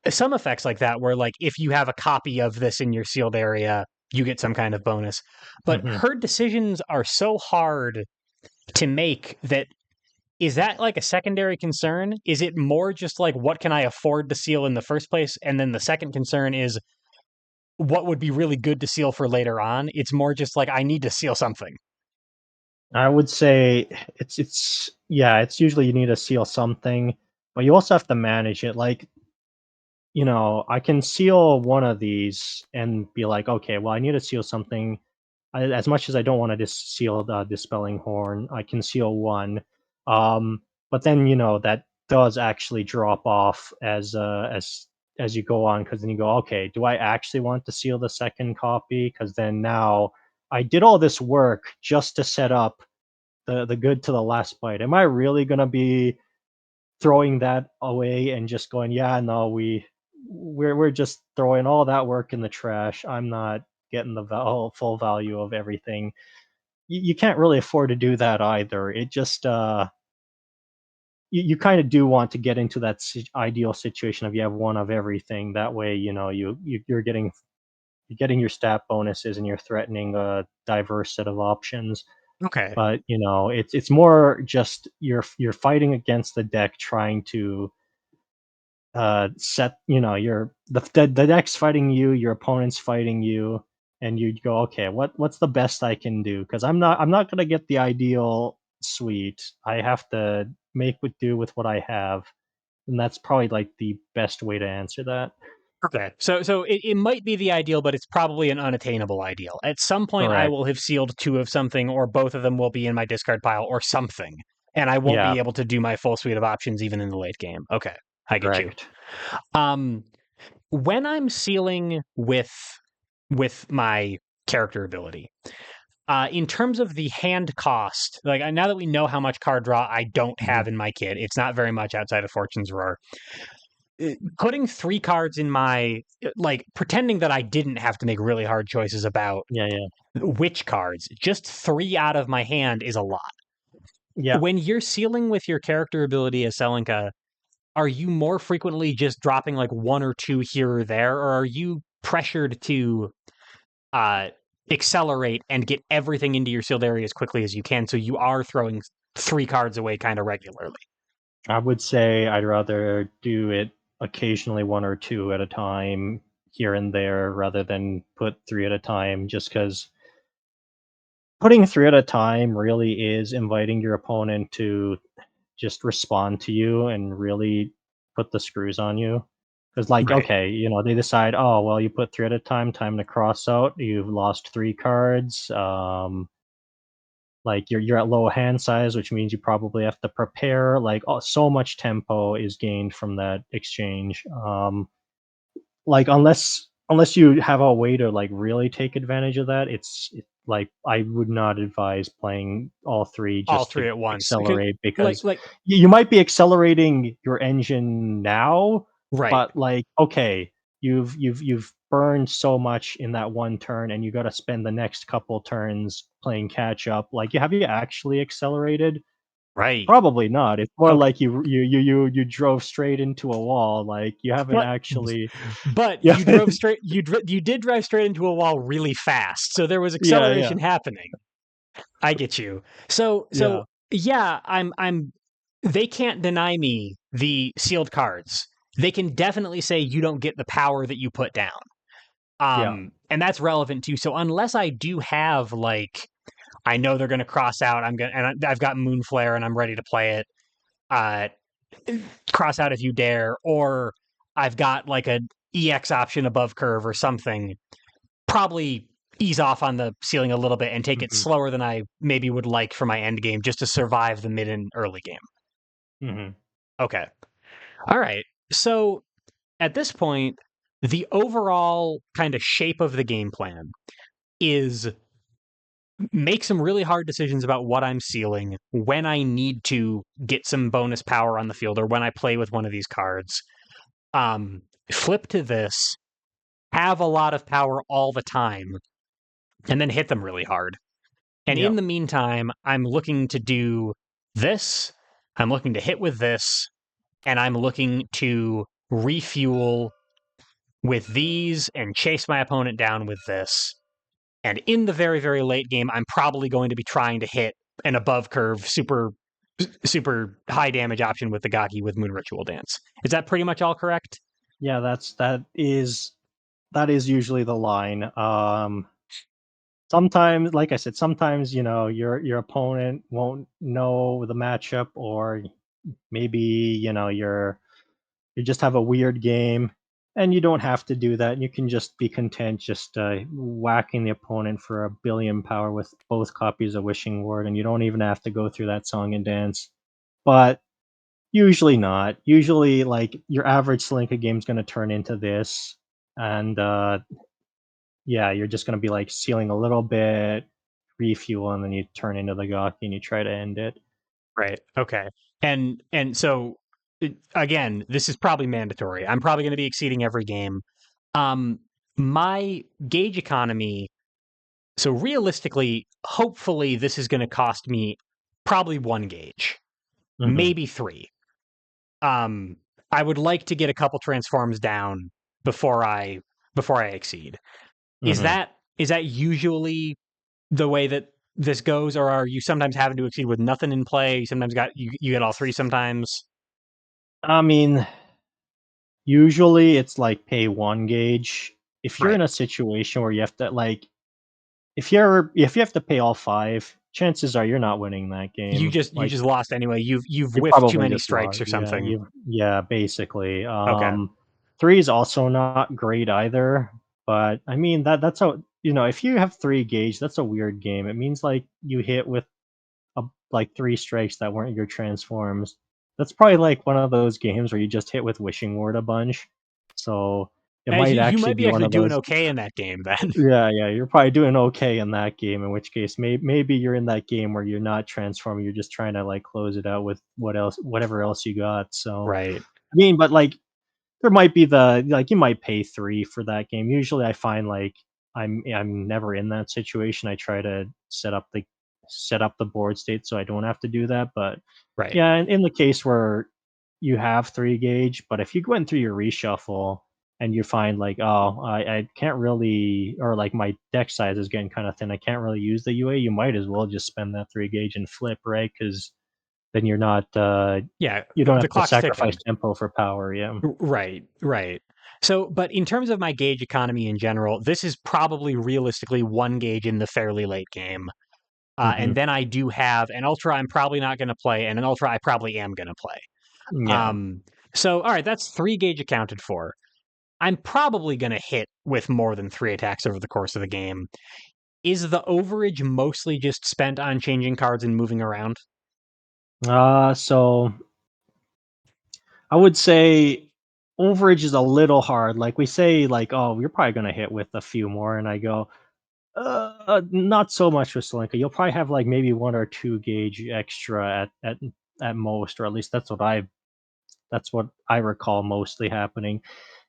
S1: effects like that where like if you have a copy of this in your sealed area, you get some kind of bonus. But
S2: Hmm.
S1: her decisions are so hard to make that is that like a secondary concern? Is it more just like what can I afford to seal in the first place? And then the second concern is what would be really good to seal for later on? It's more just like I need to seal something.
S2: I would say it's yeah. It's usually you need to seal something, but you also have to manage it. Like, I can seal one of these and be like, okay, well, I need to seal something. As much as I don't want to seal the dispelling horn, I can seal one. But then that does actually drop off as you go on, because then you go, okay, do I actually want to seal the second copy? Because then now I did all this work just to set up the good to the last bite. Am I really gonna be throwing that away and just going, yeah, no, we're just throwing all that work in the trash. I'm not getting the full value of everything. You can't really afford to do that either. It just you kind of do want to get into that ideal situation of you have one of everything. That way, you're getting your stat bonuses and you're threatening a diverse set of options.
S1: Okay.
S2: But it's more just you're fighting against the deck, trying to set your the deck's fighting you, your opponent's fighting you, and you go, okay, what's the best I can do? Because I'm not gonna get the ideal suite. I have to make with do with what I have, and that's probably like the best way to answer that.
S1: Okay. So it might be the ideal, but it's probably an unattainable ideal. At some point I
S2: Correct.
S1: will have sealed two of something, or both of them will be in my discard pile or something. And I won't
S2: Yeah.
S1: be able to do my full suite of options even in the late game. Okay. I get you.
S2: Correct.
S1: Um when I'm sealing with my character ability, in terms of the hand cost, like now that we know how much card draw I don't
S2: Mhm.
S1: have in my kit, it's not very much outside of Fortune's Roar. Putting three cards in my like pretending that I didn't have to make really hard choices about
S2: Yeah. Yeah.
S1: which cards, just three out of my hand is a lot.
S2: Yeah.
S1: When you're sealing with your character ability as Selenka, are you more frequently just dropping like one or two here or there, or are you pressured to uh, accelerate and get everything into your sealed area as quickly as you can? So you are throwing three cards away kind of regularly.
S2: I would say I'd rather do it occasionally, one or two at a time, here and there, rather than put three at a time, just because putting three at a time really is inviting your opponent to just respond to you and really put the screws on you. Because, like,
S1: Right.
S2: okay, they decide, oh, well, you put three at a time to cross out, you've lost three cards. Like you're at low hand size, which means you probably have to prepare. Like, so much tempo is gained from that exchange. Like, unless you have a way to like really take advantage of that, like I would not advise playing all three
S1: All
S2: just to
S1: three at once.
S2: accelerate,
S1: Like
S2: because
S1: like
S2: you might be accelerating your engine now,
S1: right.
S2: but like, okay, you've burned so much in that one turn, and you got to spend the next couple turns playing catch up. Like, have you actually accelerated?
S1: Right.
S2: Probably not. It's more
S1: Okay.
S2: like you drove straight into a wall. Like, you haven't
S1: But
S2: actually.
S1: but
S2: You
S1: you drove
S2: haven't.
S1: straight you did drive straight into a wall really fast. So there was
S2: Yeah, yeah,
S1: acceleration happening. I get you. So
S2: yeah.
S1: yeah, I'm they can't deny me the sealed cards. They can definitely say you don't get the power that you put down.
S2: Yeah.
S1: And that's relevant too. So unless I do have like, I know they're going to cross out. I've got Moonflare and I'm ready to play it. Uh, Cross out if you dare, or I've got like a EX option above curve or something. Probably ease off on the ceiling a little bit and take it
S2: Hmm.
S1: slower than I maybe would like for my end game just to survive the mid and early game.
S2: Hmm.
S1: Okay. All right. So at this point, the overall kind of shape of the game plan is make some really hard decisions about what I'm sealing, when I need to get some bonus power on the field, or when I play with one of these cards. Um, Flip to this, have a lot of power all the time, and then hit them really hard. And
S2: Yeah.
S1: in the meantime, I'm looking to do this, I'm looking to hit with this, and I'm looking to refuel with these and chase my opponent down with this. And in the very, very late game, I'm probably going to be trying to hit an above curve, super high damage option with the Gaki with Moon Ritual Dance. Is that pretty much all correct?
S2: Yeah, that is usually the line. Sometimes, like I said, sometimes your opponent won't know the matchup, or maybe you just have a weird game, and you don't have to do that. You can just be content just whacking the opponent for a billion power with both copies of Wishing Ward, and you don't even have to go through that song and dance. But usually not. Usually, like, your average Celinka game is going to turn into this, and yeah, you're just going to be like sealing a little bit, refuel, and then you turn into the Gaki and you try to end it.
S1: Right. Okay. And so again, this is probably mandatory. I'm probably going to be exceeding every game. Um my gauge economy, so realistically, hopefully this is going to cost me probably 1 gauge,
S2: Hmm.
S1: maybe 3. Um I would like to get a couple transforms down before I exceed.
S2: Hmm.
S1: Is that usually the way that this goes, or are you sometimes having to exceed with nothing in play? You sometimes you get all 3 sometimes?
S2: I mean, usually it's like pay 1 gauge. If you're
S1: Right.
S2: in a situation where you have to like, if you have to pay all five, chances are you're not winning that game.
S1: You
S2: Like,
S1: just lost anyway. You've
S2: you
S1: whiffed too
S2: probably
S1: many
S2: just
S1: strikes
S2: lost.
S1: or
S2: Yeah,
S1: something.
S2: yeah, basically.
S1: Okay.
S2: 3 is also not great either. But I mean that's a if you have 3 gauge, that's a weird game. It means like you hit with like 3 strikes that weren't your transforms. That's probably like one of those games where you just hit with Wishing Ward a bunch. So it might
S1: You
S2: actually
S1: might be
S2: be one
S1: actually
S2: of
S1: doing
S2: those.
S1: okay in that game then.
S2: Yeah, yeah, you're probably doing okay in that game. In which case, maybe you're in that game where you're not transforming. You're just trying to like close it out with whatever else you got. So
S1: Right.
S2: I mean, but like there might be you might pay 3 for that game. Usually, I find like I'm never in that situation. I try to set up the board state so I don't have to do that. But
S1: Right.
S2: yeah, in the case where you have 3 gauge, but if you went through your reshuffle and you find like, oh, I can't really, or like my deck size is getting kind of thin, I can't really use the UA, you might as well just spend that 3 gauge and flip, right? Because then
S1: Yeah,
S2: you don't
S1: the
S2: have to
S1: clock's
S2: sacrifice
S1: ticking.
S2: tempo for power. Yeah.
S1: Right, right. So, but in terms of my gauge economy in general, this is probably realistically 1 gauge in the fairly late game.
S2: Hmm.
S1: And then I do have an ultra I'm probably not going to play, and an ultra I probably am going to play.
S2: Yeah.
S1: Um, so, all right, that's 3 gauge accounted for. I'm probably going to hit with more than 3 attacks over the course of the game. Is the overage mostly just spent on changing cards and moving around?
S2: So I would say overage is a little hard. Like we say, like, oh, you're probably gonna hit with a few more, and I go, not so much with Celinka. You'll probably have like maybe 1 or 2 gauge extra at most, or at least that's what I recall mostly happening.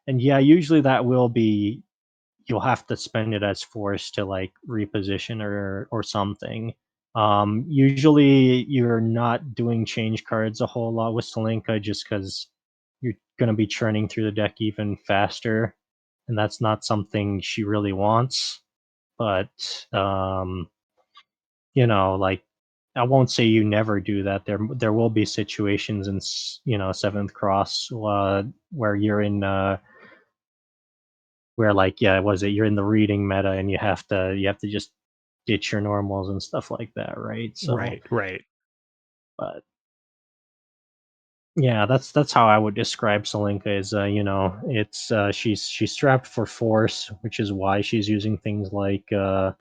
S2: And yeah, usually that will be you'll have to spend it as force to like reposition or something. Usually you're not doing change cards a whole lot with Celinka just because you're gonna be churning through the deck even faster, and that's not something she really wants. But like I won't say you never do that. There will be situations in seventh cross where you're in where like yeah, was it you're in the reading meta and you have to just ditch your normals and stuff like that, right? So,
S1: Right, right.
S2: but yeah, that's how I would describe Celinka is it's she's strapped for force, which is why she's using things like her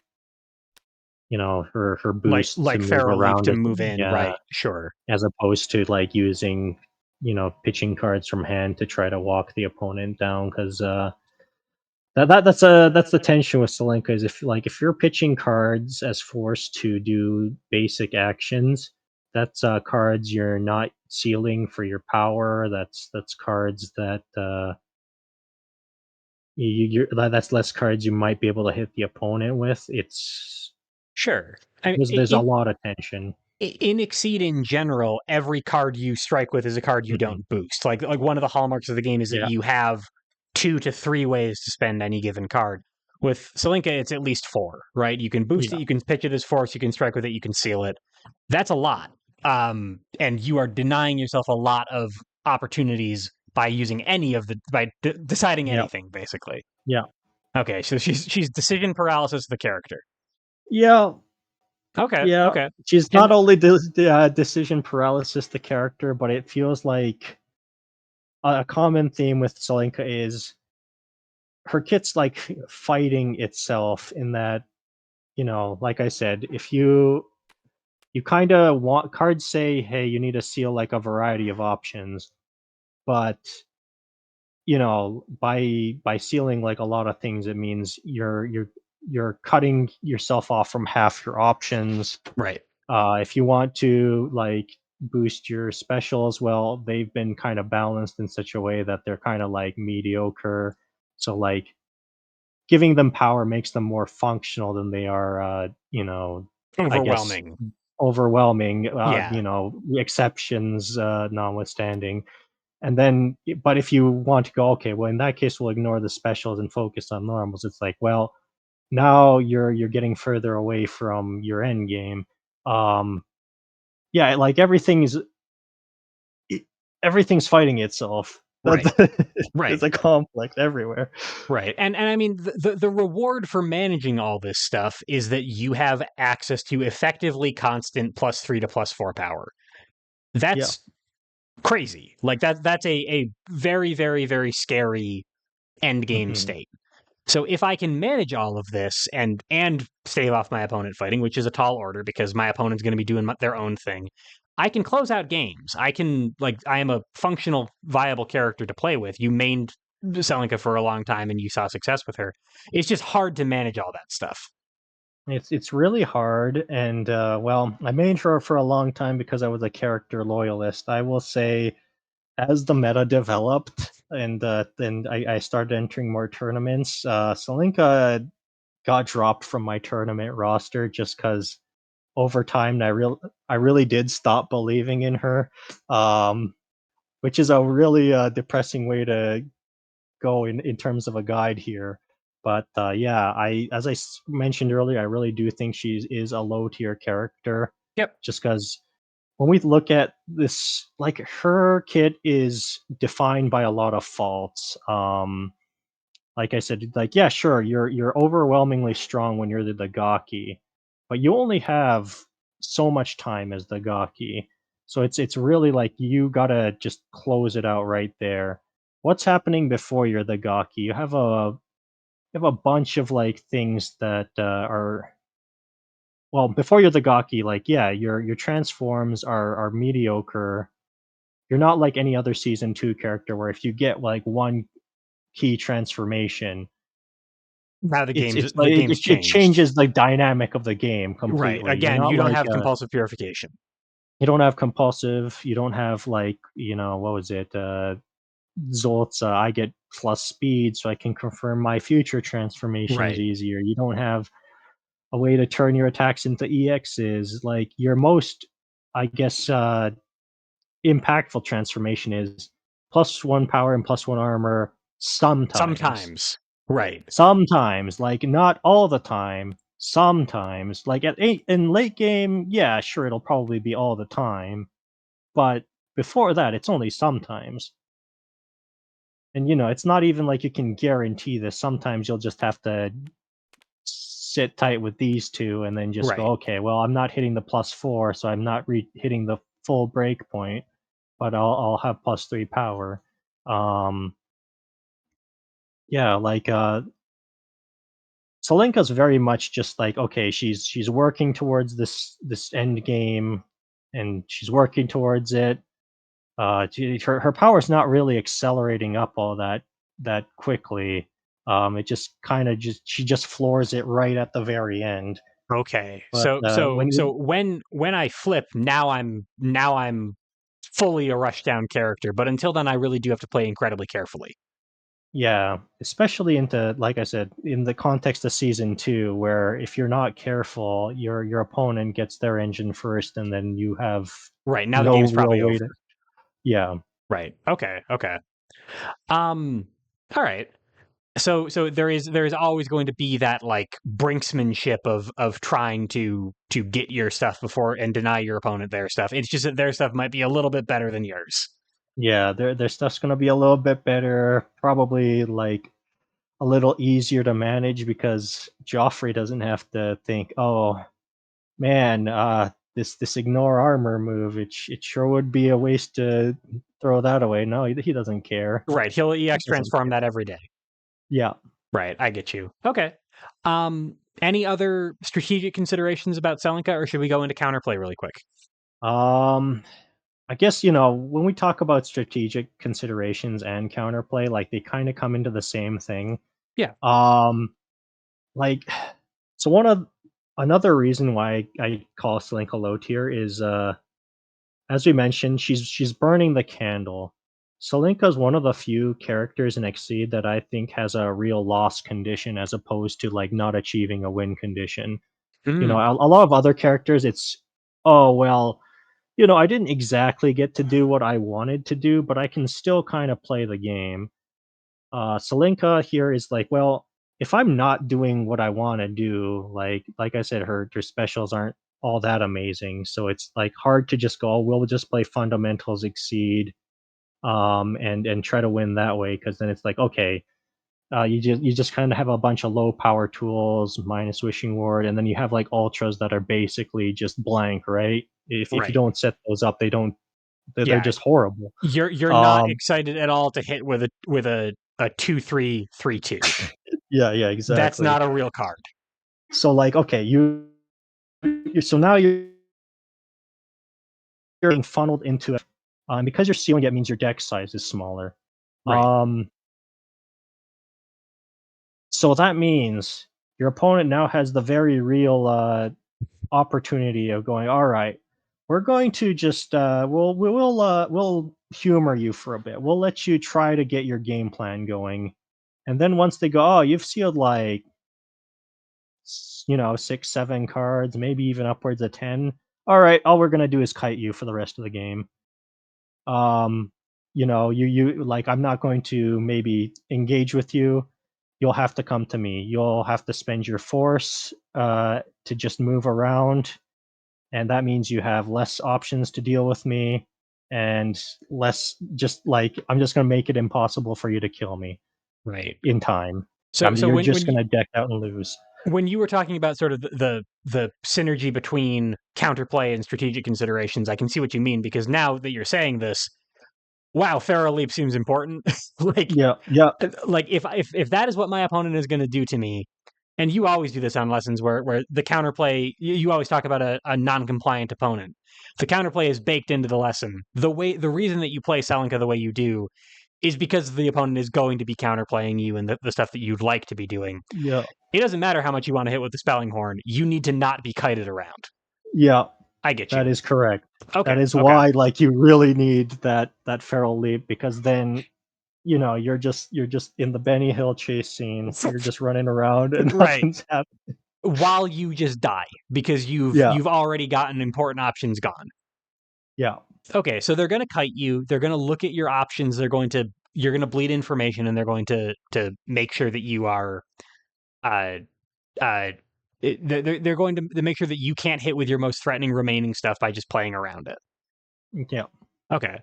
S2: boost to
S1: Like
S2: move
S1: Feral Leap
S2: around
S1: to
S2: as
S1: move in,
S2: yeah,
S1: right? Sure.
S2: as opposed to like using pitching cards from hand to try to walk the opponent down because that's the tension with Celinka is if you're pitching cards as forced to do basic actions, that's cards you're not sealing for your power. That's cards that that's less cards you might be able to hit the opponent with. It's
S1: Sure. I mean,
S2: there's a lot of tension.
S1: in Exceed in general, every card you strike with is a card you
S2: Mhm.
S1: don't boost. Like one of the hallmarks of the game is that
S2: Yeah,
S1: you have 2 to 3 ways to spend any given card. With Celinka, it's at least 4, right? You can boost it,
S2: yeah,
S1: you can pitch it as force, you can strike with it, you can seal it. That's a lot. And you are denying yourself a lot of opportunities by using any of the by deciding
S2: yeah,
S1: anything, basically.
S2: yeah,
S1: Okay, so she's decision paralysis of the character.
S2: yeah.
S1: Okay,
S2: Yeah,
S1: okay.
S2: she's not
S1: And
S2: only decision paralysis the character, but it feels like a common theme with Celinka is her kit's like fighting itself in that, like I said, if you kind of want cards say, hey, you need to seal like a variety of options, but by sealing like a lot of things, it means you're cutting yourself off from half your options.
S1: right.
S2: If you want to like boost your specials, well, they've been kind of balanced in such a way that they're kind of like mediocre. So like giving them power makes them more functional than they are, I guess
S1: Overwhelming.
S2: overwhelming.
S1: Yeah.
S2: Exceptions notwithstanding. And then, but if you want to go, okay, well, in that case, we'll ignore the specials and focus on normals. It's like, well, now you're getting further away from your end game. Um, yeah, like e everything's fighting itself. That
S1: Right.
S2: there's
S1: Right.
S2: a conflict everywhere.
S1: Right. And I mean the reward for managing all this stuff is that you have access to effectively constant +3 to +4 power.
S2: Yeah.
S1: That's crazy. Like that's a very, very, very scary end game
S2: Mhm.
S1: state. So if I can manage all of this and stave off my opponent fighting, which is a tall order because my opponent's going to be doing their own thing, I can close out games. I am a functional, viable character to play with. You mained Celinka for a long time and you saw success with her. It's just hard to manage all that stuff.
S2: It's really hard, and, well, I made her for a long time because I was a character loyalist. I will say, as the meta developed and, then I started entering more tournaments, Celinka got dropped from my tournament roster just because over time, I really did stop believing in her, um, which is a really, depressing way to go in terms of a guide here. But yeah, as mentioned earlier, I really do think she is a low tier character,
S1: Yep.
S2: just because when we look at this, like her kit is defined by a lot of faults. Like I said, like yeah, sure, you're overwhelmingly strong when you're the Gaki, but you only have so much time as the Gaki. So it's really like you gotta just close it out right there. What's happening before you're the Gaki? You have a bunch of like things that are well before you're the Gaki. Like yeah, your transforms are mediocre. You're not like any other season 2 character where if you get like one key transformation,
S1: Now
S2: it's
S1: the
S2: like
S1: game's
S2: it
S1: changed.
S2: changes the dynamic of the game
S1: Right.
S2: completely. You're
S1: Again, you
S2: not
S1: don't
S2: like,
S1: have compulsive purification.
S2: you don't have compulsive, you don't have like, what was it, Zolt's, I get plus speed so I can confirm my future transformations
S1: Right.
S2: easier. You don't have a way to turn your attacks into EXs. Like, your most, I guess, impactful transformation is +1 power and +1 armor sometimes.
S1: Sometimes. Right.
S2: Sometimes, like, not all the time, sometimes. Like, in late game, yeah, sure, it'll probably be all the time, but before that, it's only sometimes. And it's not even like you can guarantee this. Sometimes you'll just have to sit tight with these two and then just go,
S1: Right.
S2: okay, well, I'm not hitting the +4, so I'm not hitting the full break point, but I'll have +3 power. Um, yeah, like Celinka's very much just like, okay, she's working towards this end game, and she's working towards it. Her power's not really accelerating up all that quickly. It just kind of just she just floors it right at the very end.
S1: Okay.
S2: But when
S1: So
S2: you
S1: when I flip, now I'm fully a rushdown character, but until then I really do have to play incredibly carefully.
S2: yeah, especially into, like I said, in the context of season 2, where if you're not careful, your opponent gets their engine first, and then you have
S1: Right. Now the
S2: no
S1: game's
S2: real
S1: probably
S2: way
S1: over.
S2: to. Yeah,
S1: Right. Okay. Okay. Um all right. So there is always going to be that like brinksmanship of trying to get your stuff before and deny your opponent their stuff. It's just that their stuff might be a little bit better than yours.
S2: yeah, their stuff's gonna be a little bit better, probably like a little easier to manage because Joffrey doesn't have to think, oh man, this ignore armor move, it sure would be a waste to throw that away. No, he doesn't care.
S1: Right. He'll
S2: He
S1: EX
S2: doesn't
S1: transform
S2: care.
S1: that every day.
S2: Yeah.
S1: Right. I get you. Okay. Any other strategic considerations about Celinka, or should we go into counterplay really quick?
S2: Um, I guess, when we talk about strategic considerations and counterplay, like they kind of come into the same thing.
S1: Yeah.
S2: Um, like, so another reason why I call Celinka low tier is, as we mentioned, she's burning the candle. Celinka is one of the few characters in Exceed that I think has a real loss condition as opposed to like not achieving a win condition.
S1: Mm,
S2: A lot of other characters, it's, oh well, I didn't exactly get to do what I wanted to do, but I can still kind of play the game. Celinka here is like, well, if I'm not doing what I want to do, like I said, her specials aren't all that amazing, so it's like hard to just go, oh, we'll just play fundamentals exceed, and try to win that way, because then it's like, okay, you just kind of have a bunch of low power tools minus wishing ward, and then you have like ultras that are basically just blank, right? If you
S1: right.
S2: don't set those up, they're
S1: Yeah.
S2: just horrible.
S1: You're not
S2: Um,
S1: excited at all to hit with a 2-3-3-2.
S2: yeah, yeah,
S1: That's
S2: exactly.
S1: not a real card.
S2: So like, okay, so now you're being funneled into it, because you're sealing it means your deck size is smaller.
S1: Right.
S2: Um, so that means your opponent now has the very real opportunity of going, all right, we're going to just we'll humor you for a bit. We'll let you try to get your game plan going, and then once they go, oh, you've sealed like 6, 7 cards, maybe even upwards of 10. All right, all we're gonna do is kite you for the rest of the game. Um, you like, I'm not going to maybe engage with you. You'll have to come to me. You'll have to spend your force to just move around, and that means you have less options to deal with me, and less, just like, I'm just gonna make it impossible for you to kill me
S1: Right.
S2: in time.
S1: So
S2: You're
S1: when
S2: just gonna deck out and lose.
S1: you were talking about sort of the synergy between counterplay and strategic considerations, I can see what you mean because now that you're saying this, wow, Feral Leap seems important. like
S2: Yeah, yeah,
S1: if that is what my opponent is going to do to me, and you always do this on lessons where the counterplay, you always talk about a non-compliant opponent. The counterplay is baked into the lesson. The reason that you play Selenka the way you do is because the opponent is going to be counterplaying you and the stuff that you'd like to be doing.
S2: yeah,
S1: It doesn't matter how much you want to hit with the spelling horn. You need to not be kited around.
S2: yeah.
S1: I get
S2: That
S1: you.
S2: is correct. That
S1: Okay.
S2: is
S1: Okay.
S2: why, like, you really need that feral leap, because then, you're just in the Benny Hill chase scene. You're just running around and
S1: Right.
S2: nothing's happening.
S1: While you just die because you've
S2: Yeah,
S1: you've already gotten important options gone.
S2: yeah,
S1: Okay, so they're going to kite you. They're going to look at your options. You're going to bleed information, and they're going to make sure that you are uh uh they're going to make sure that you can't hit with your most threatening remaining stuff by just playing around it.
S2: yeah.
S1: Okay.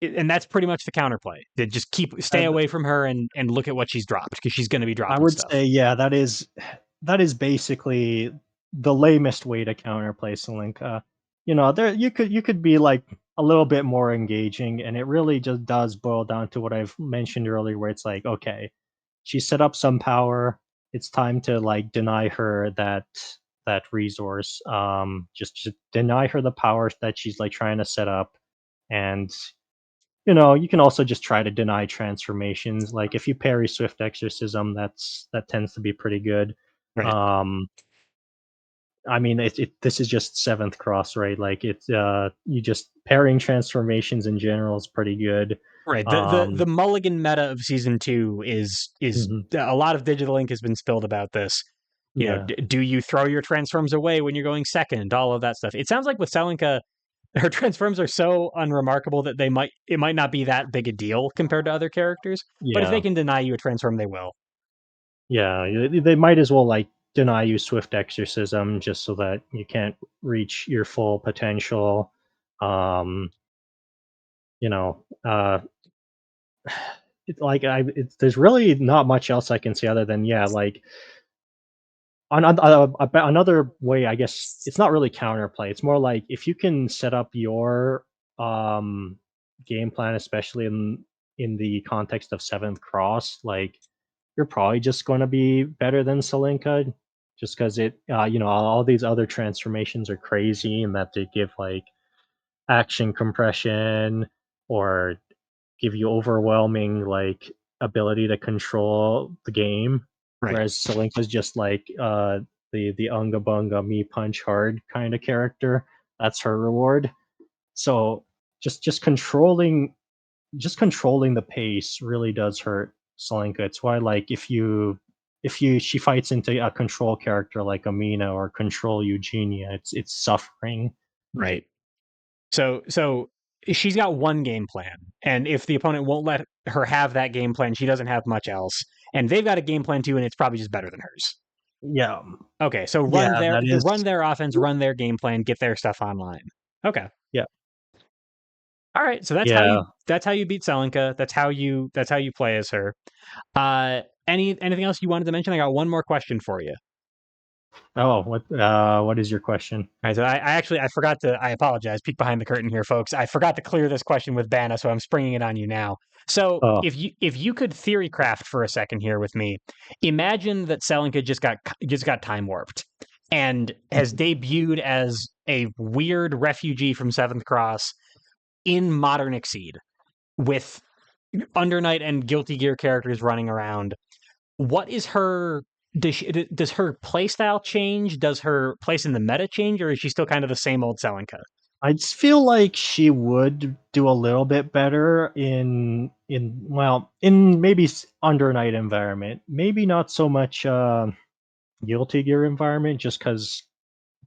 S1: And that's pretty much the counterplay. To just stay
S2: And
S1: away from her and look at what she's dropped because she's going to be
S2: I
S1: dropping
S2: would
S1: stuff.
S2: say, yeah, that is basically the lamest way to counterplay Celinka. There you could be like a little bit more engaging, and it really just does boil down to what I've mentioned earlier, where it's like, okay, she set up some power. It's time to like deny her that resource. Just deny her the powers that she's like trying to set up, and you can also just try to deny transformations. Like if you parry Swift Exorcism, that tends to be pretty good.
S1: Right.
S2: Um, I mean, this is just seventh cross, right? Like it's you just parrying transformations in general is pretty good.
S1: Right. The
S2: Um,
S1: mulligan meta of season two is
S2: mhm,
S1: a lot of digital ink has been spilled about this.
S2: yeah,
S1: Do you throw your transforms away when you're going second? All of that stuff. It sounds like with Selinka, her transforms are so unremarkable that it might not be that big a deal compared to other characters. But if they
S2: yeah,
S1: can deny you a transform, they will.
S2: yeah. They might as well like deny you Swift Exorcism just so that you can't reach your full potential. Um, you know, uh, there's really not much else I can say other than, yeah, like another way, I guess it's not really counterplay. It's more like if you can set up your um game plan, especially in the context of seventh cross, like you're probably just going to be better than Celinka, just because all these other transformations are crazy and that they give like action compression or give you overwhelming like ability to control the game,
S1: Right.
S2: whereas Celinka's just like the unga bunga me punch hard kind of character. That's her reward. So just controlling the pace really does hurt Celinka. It's why like if you she fights into a control character like Amina or control Eugenia, it's suffering.
S1: Right. So she's got one game plan, and if the opponent won't let her have that game plan, she doesn't have much else. And they've got a game plan too, and it's probably just better than hers.
S2: Yeah.
S1: Okay, so
S2: Yeah, that is
S1: run their offense, run their game plan, get their stuff online. Okay.
S2: yeah.
S1: All right, so
S2: Yeah.
S1: that's how you beat Selinka. That's how you play as her. Anything else you wanted to mention? I got one more question for you.
S2: Oh, what is your question?
S1: All right, so I actually I forgot to I apologize. Peek behind the curtain here, folks. I forgot to clear this question with Bana, so I'm springing it on you now. So
S2: Oh,
S1: if you could theory craft for a second here with me, imagine that Selinka just got time warped and has debuted as a weird refugee from Seventh Cross in Modern Exceed with Under Night and Guilty Gear characters running around. What is her does her playstyle change? Does her place in the meta change, or is she still kind of the same old Selinka?
S2: I just feel like she would do a little bit better in maybe Under Night environment. Maybe not so much Guilty Gear environment, just because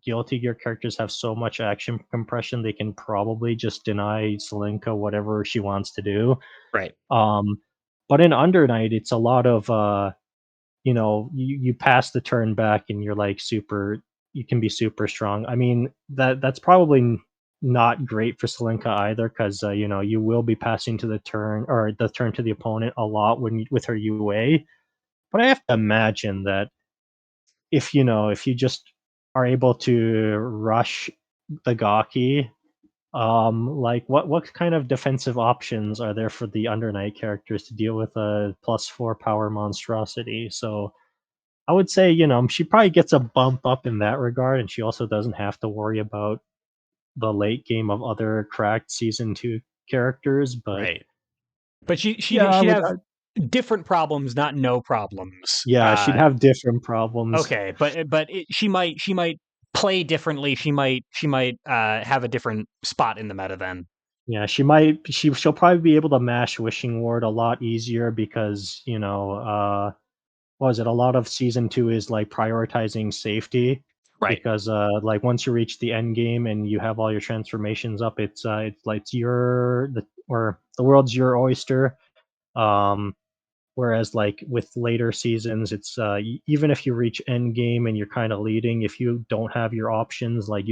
S2: Guilty Gear characters have so much action compression, they can probably just deny Celinka whatever she wants to do.
S1: Right,
S2: Um, but in Under Night, it's a lot of you pass the turn back and you're like you can be super strong. I mean, that's probably not great for Celinka either, because you will be passing to the turn or the turn to the opponent a lot with her UA. But I have to imagine that if you just are able to rush the Gaki, like what kind of defensive options are there for the Under Night characters to deal with a +4 power monstrosity? So I would say, she probably gets a bump up in that regard, and she also doesn't have to worry about the late game of other cracked season 2 characters, but
S1: right. But
S2: yeah,
S1: she'd have different problems, not no problems.
S2: yeah, she'd have different problems.
S1: Okay, she might play differently. She might have a different spot in the meta then.
S2: Yeah, she'll probably be able to mash Wishing Ward a lot easier because, what was it? A lot of season 2 is like prioritizing safety
S1: Right,
S2: because like once you reach the end game and you have all your transformations up, it's like the world's your oyster. Um Whereas like with later seasons, it's even if you reach end game and you're kind of leading, if you don't have your options, like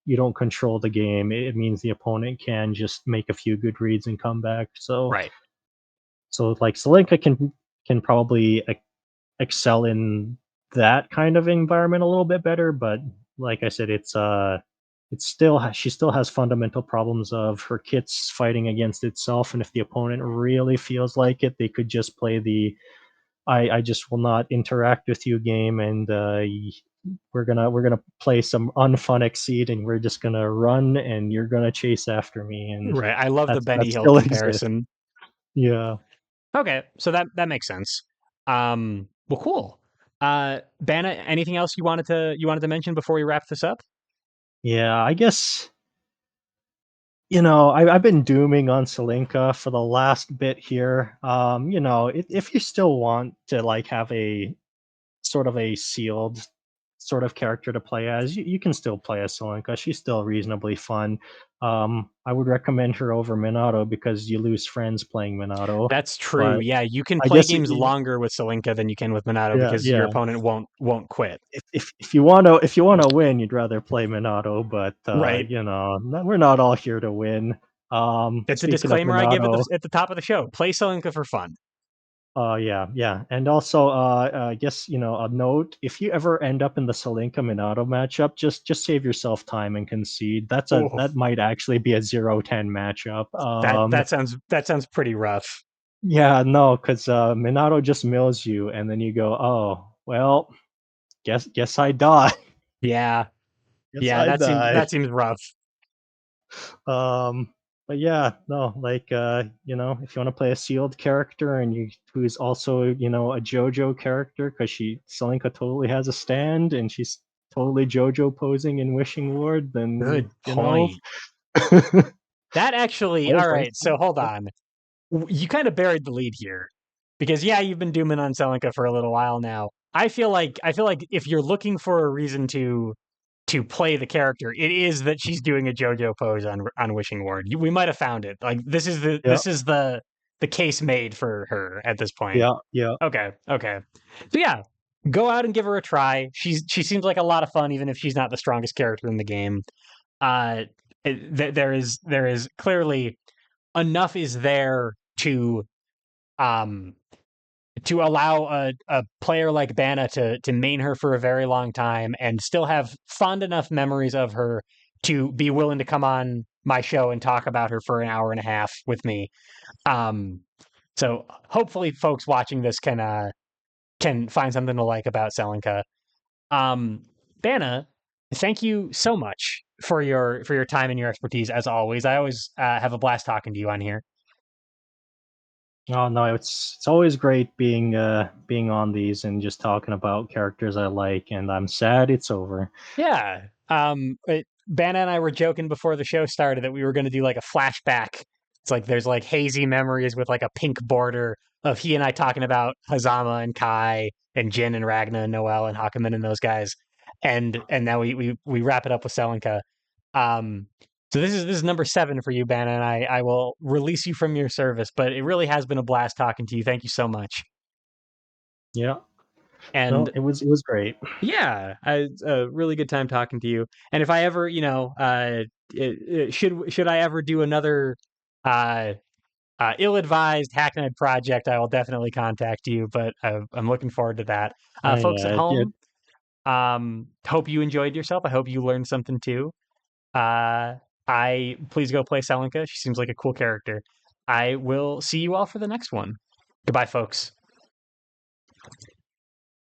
S2: you don't control the game, it means the opponent can just make a few good reads and come back.
S1: Right.
S2: So like Celinka can probably excel in that kind of environment a little bit better, but like I said, it's still she still has fundamental problems of her kit's fighting against itself, and if the opponent really feels like it, they could just play the I just will not interact with you game, and we're gonna play some unfun exceed, and we're just gonna run, and you're gonna chase after me, and
S1: Right. I love the
S2: that
S1: Benny Hill
S2: still exists.
S1: comparison.
S2: Yeah.
S1: Okay, so that makes sense. Well, cool. Bana, anything else you wanted to mention before we wrap this up?
S2: Yeah, I guess I've been dooming on Celinka for the last bit here. If you still want to like have a sort of a sealed sort of character to play as, you can still play as Celinka. She's still reasonably fun. I would recommend her over Minato because you lose friends playing Minato.
S1: That's true.
S2: But
S1: Yeah, you can
S2: I
S1: play
S2: guess
S1: games longer with Celinka than you can with Minato
S2: yeah,
S1: because your
S2: yeah.
S1: opponent won't quit.
S2: If you wanna win, you'd rather play Minato, but
S1: Right.
S2: we're not all here to win.
S1: It's a
S2: Speaking of
S1: disclaimer I give
S2: Minato,
S1: at the top of the show. Play Celinka for fun.
S2: yeah, yeah, and also, I guess a note: if you ever end up in the Celinka Minato matchup, just save yourself time and concede.
S1: Oh,
S2: That might actually be a 0-10 matchup.
S1: that sounds pretty rough.
S2: Yeah, no, because Minato just mills you, and then you go, oh well, guess I die.
S1: Yeah.
S2: Guess
S1: Yeah,
S2: I
S1: that
S2: die.
S1: seems rough.
S2: Um, but yeah, no, like if you want to play a sealed character and you who's also a JoJo character because she Selenka totally has a stand and she's totally JoJo posing in Wishing Ward, then
S1: Good point. That actually,
S2: always
S1: all
S2: learn
S1: right, so
S2: something.
S1: hold on. You kind of buried the lead here. Because yeah, you've been dooming on Celinka for a little while now. I feel like if you're looking for a reason to play the character, it is that she's doing a JoJo pose on Wishing Ward. We might have found it. Like this is the
S2: Yeah,
S1: this is the case made for her at this point.
S2: yeah, yeah.
S1: Okay, okay. So yeah, go out and give her a try. She seems like a lot of fun, even if she's not the strongest character in the game. Uh, there is clearly enough is there um to allow a player like Bana to main her for a very long time and still have fond enough memories of her to be willing to come on my show and talk about her for an hour and a half with me. Um, so hopefully, folks watching this can find something to like about Selenka. Um, Bana, thank you so much for your time and your expertise as always. I always have a blast talking to you on here.
S2: Oh no, it's always great being on these and just talking about characters I like, and I'm sad it's over.
S1: Yeah. Bana and I were joking before the show started that we were going to do like a flashback. It's like there's like hazy memories with like a pink border of he and I talking about Hazama and Kai and Jin and Ragna and Noel and Hakumen and those guys. And now we wrap it up with Selenka. Um, so this is number 7 for you, Bana, and I will release you from your service. But it really has been a blast talking to you. Thank you so much.
S2: Yeah, no,
S1: And
S2: it was great.
S1: yeah, it's a really good time talking to you. And if I ever, should I ever do another uh, ill-advised hackneyed project, I will definitely contact you. But I'm looking forward to that. Folks at
S2: Yeah, yeah,
S1: home, hope you enjoyed yourself. I hope you learned something too. Uh, I please go play Selenka. She seems like a cool character. I will see you all for the next one. Goodbye, folks.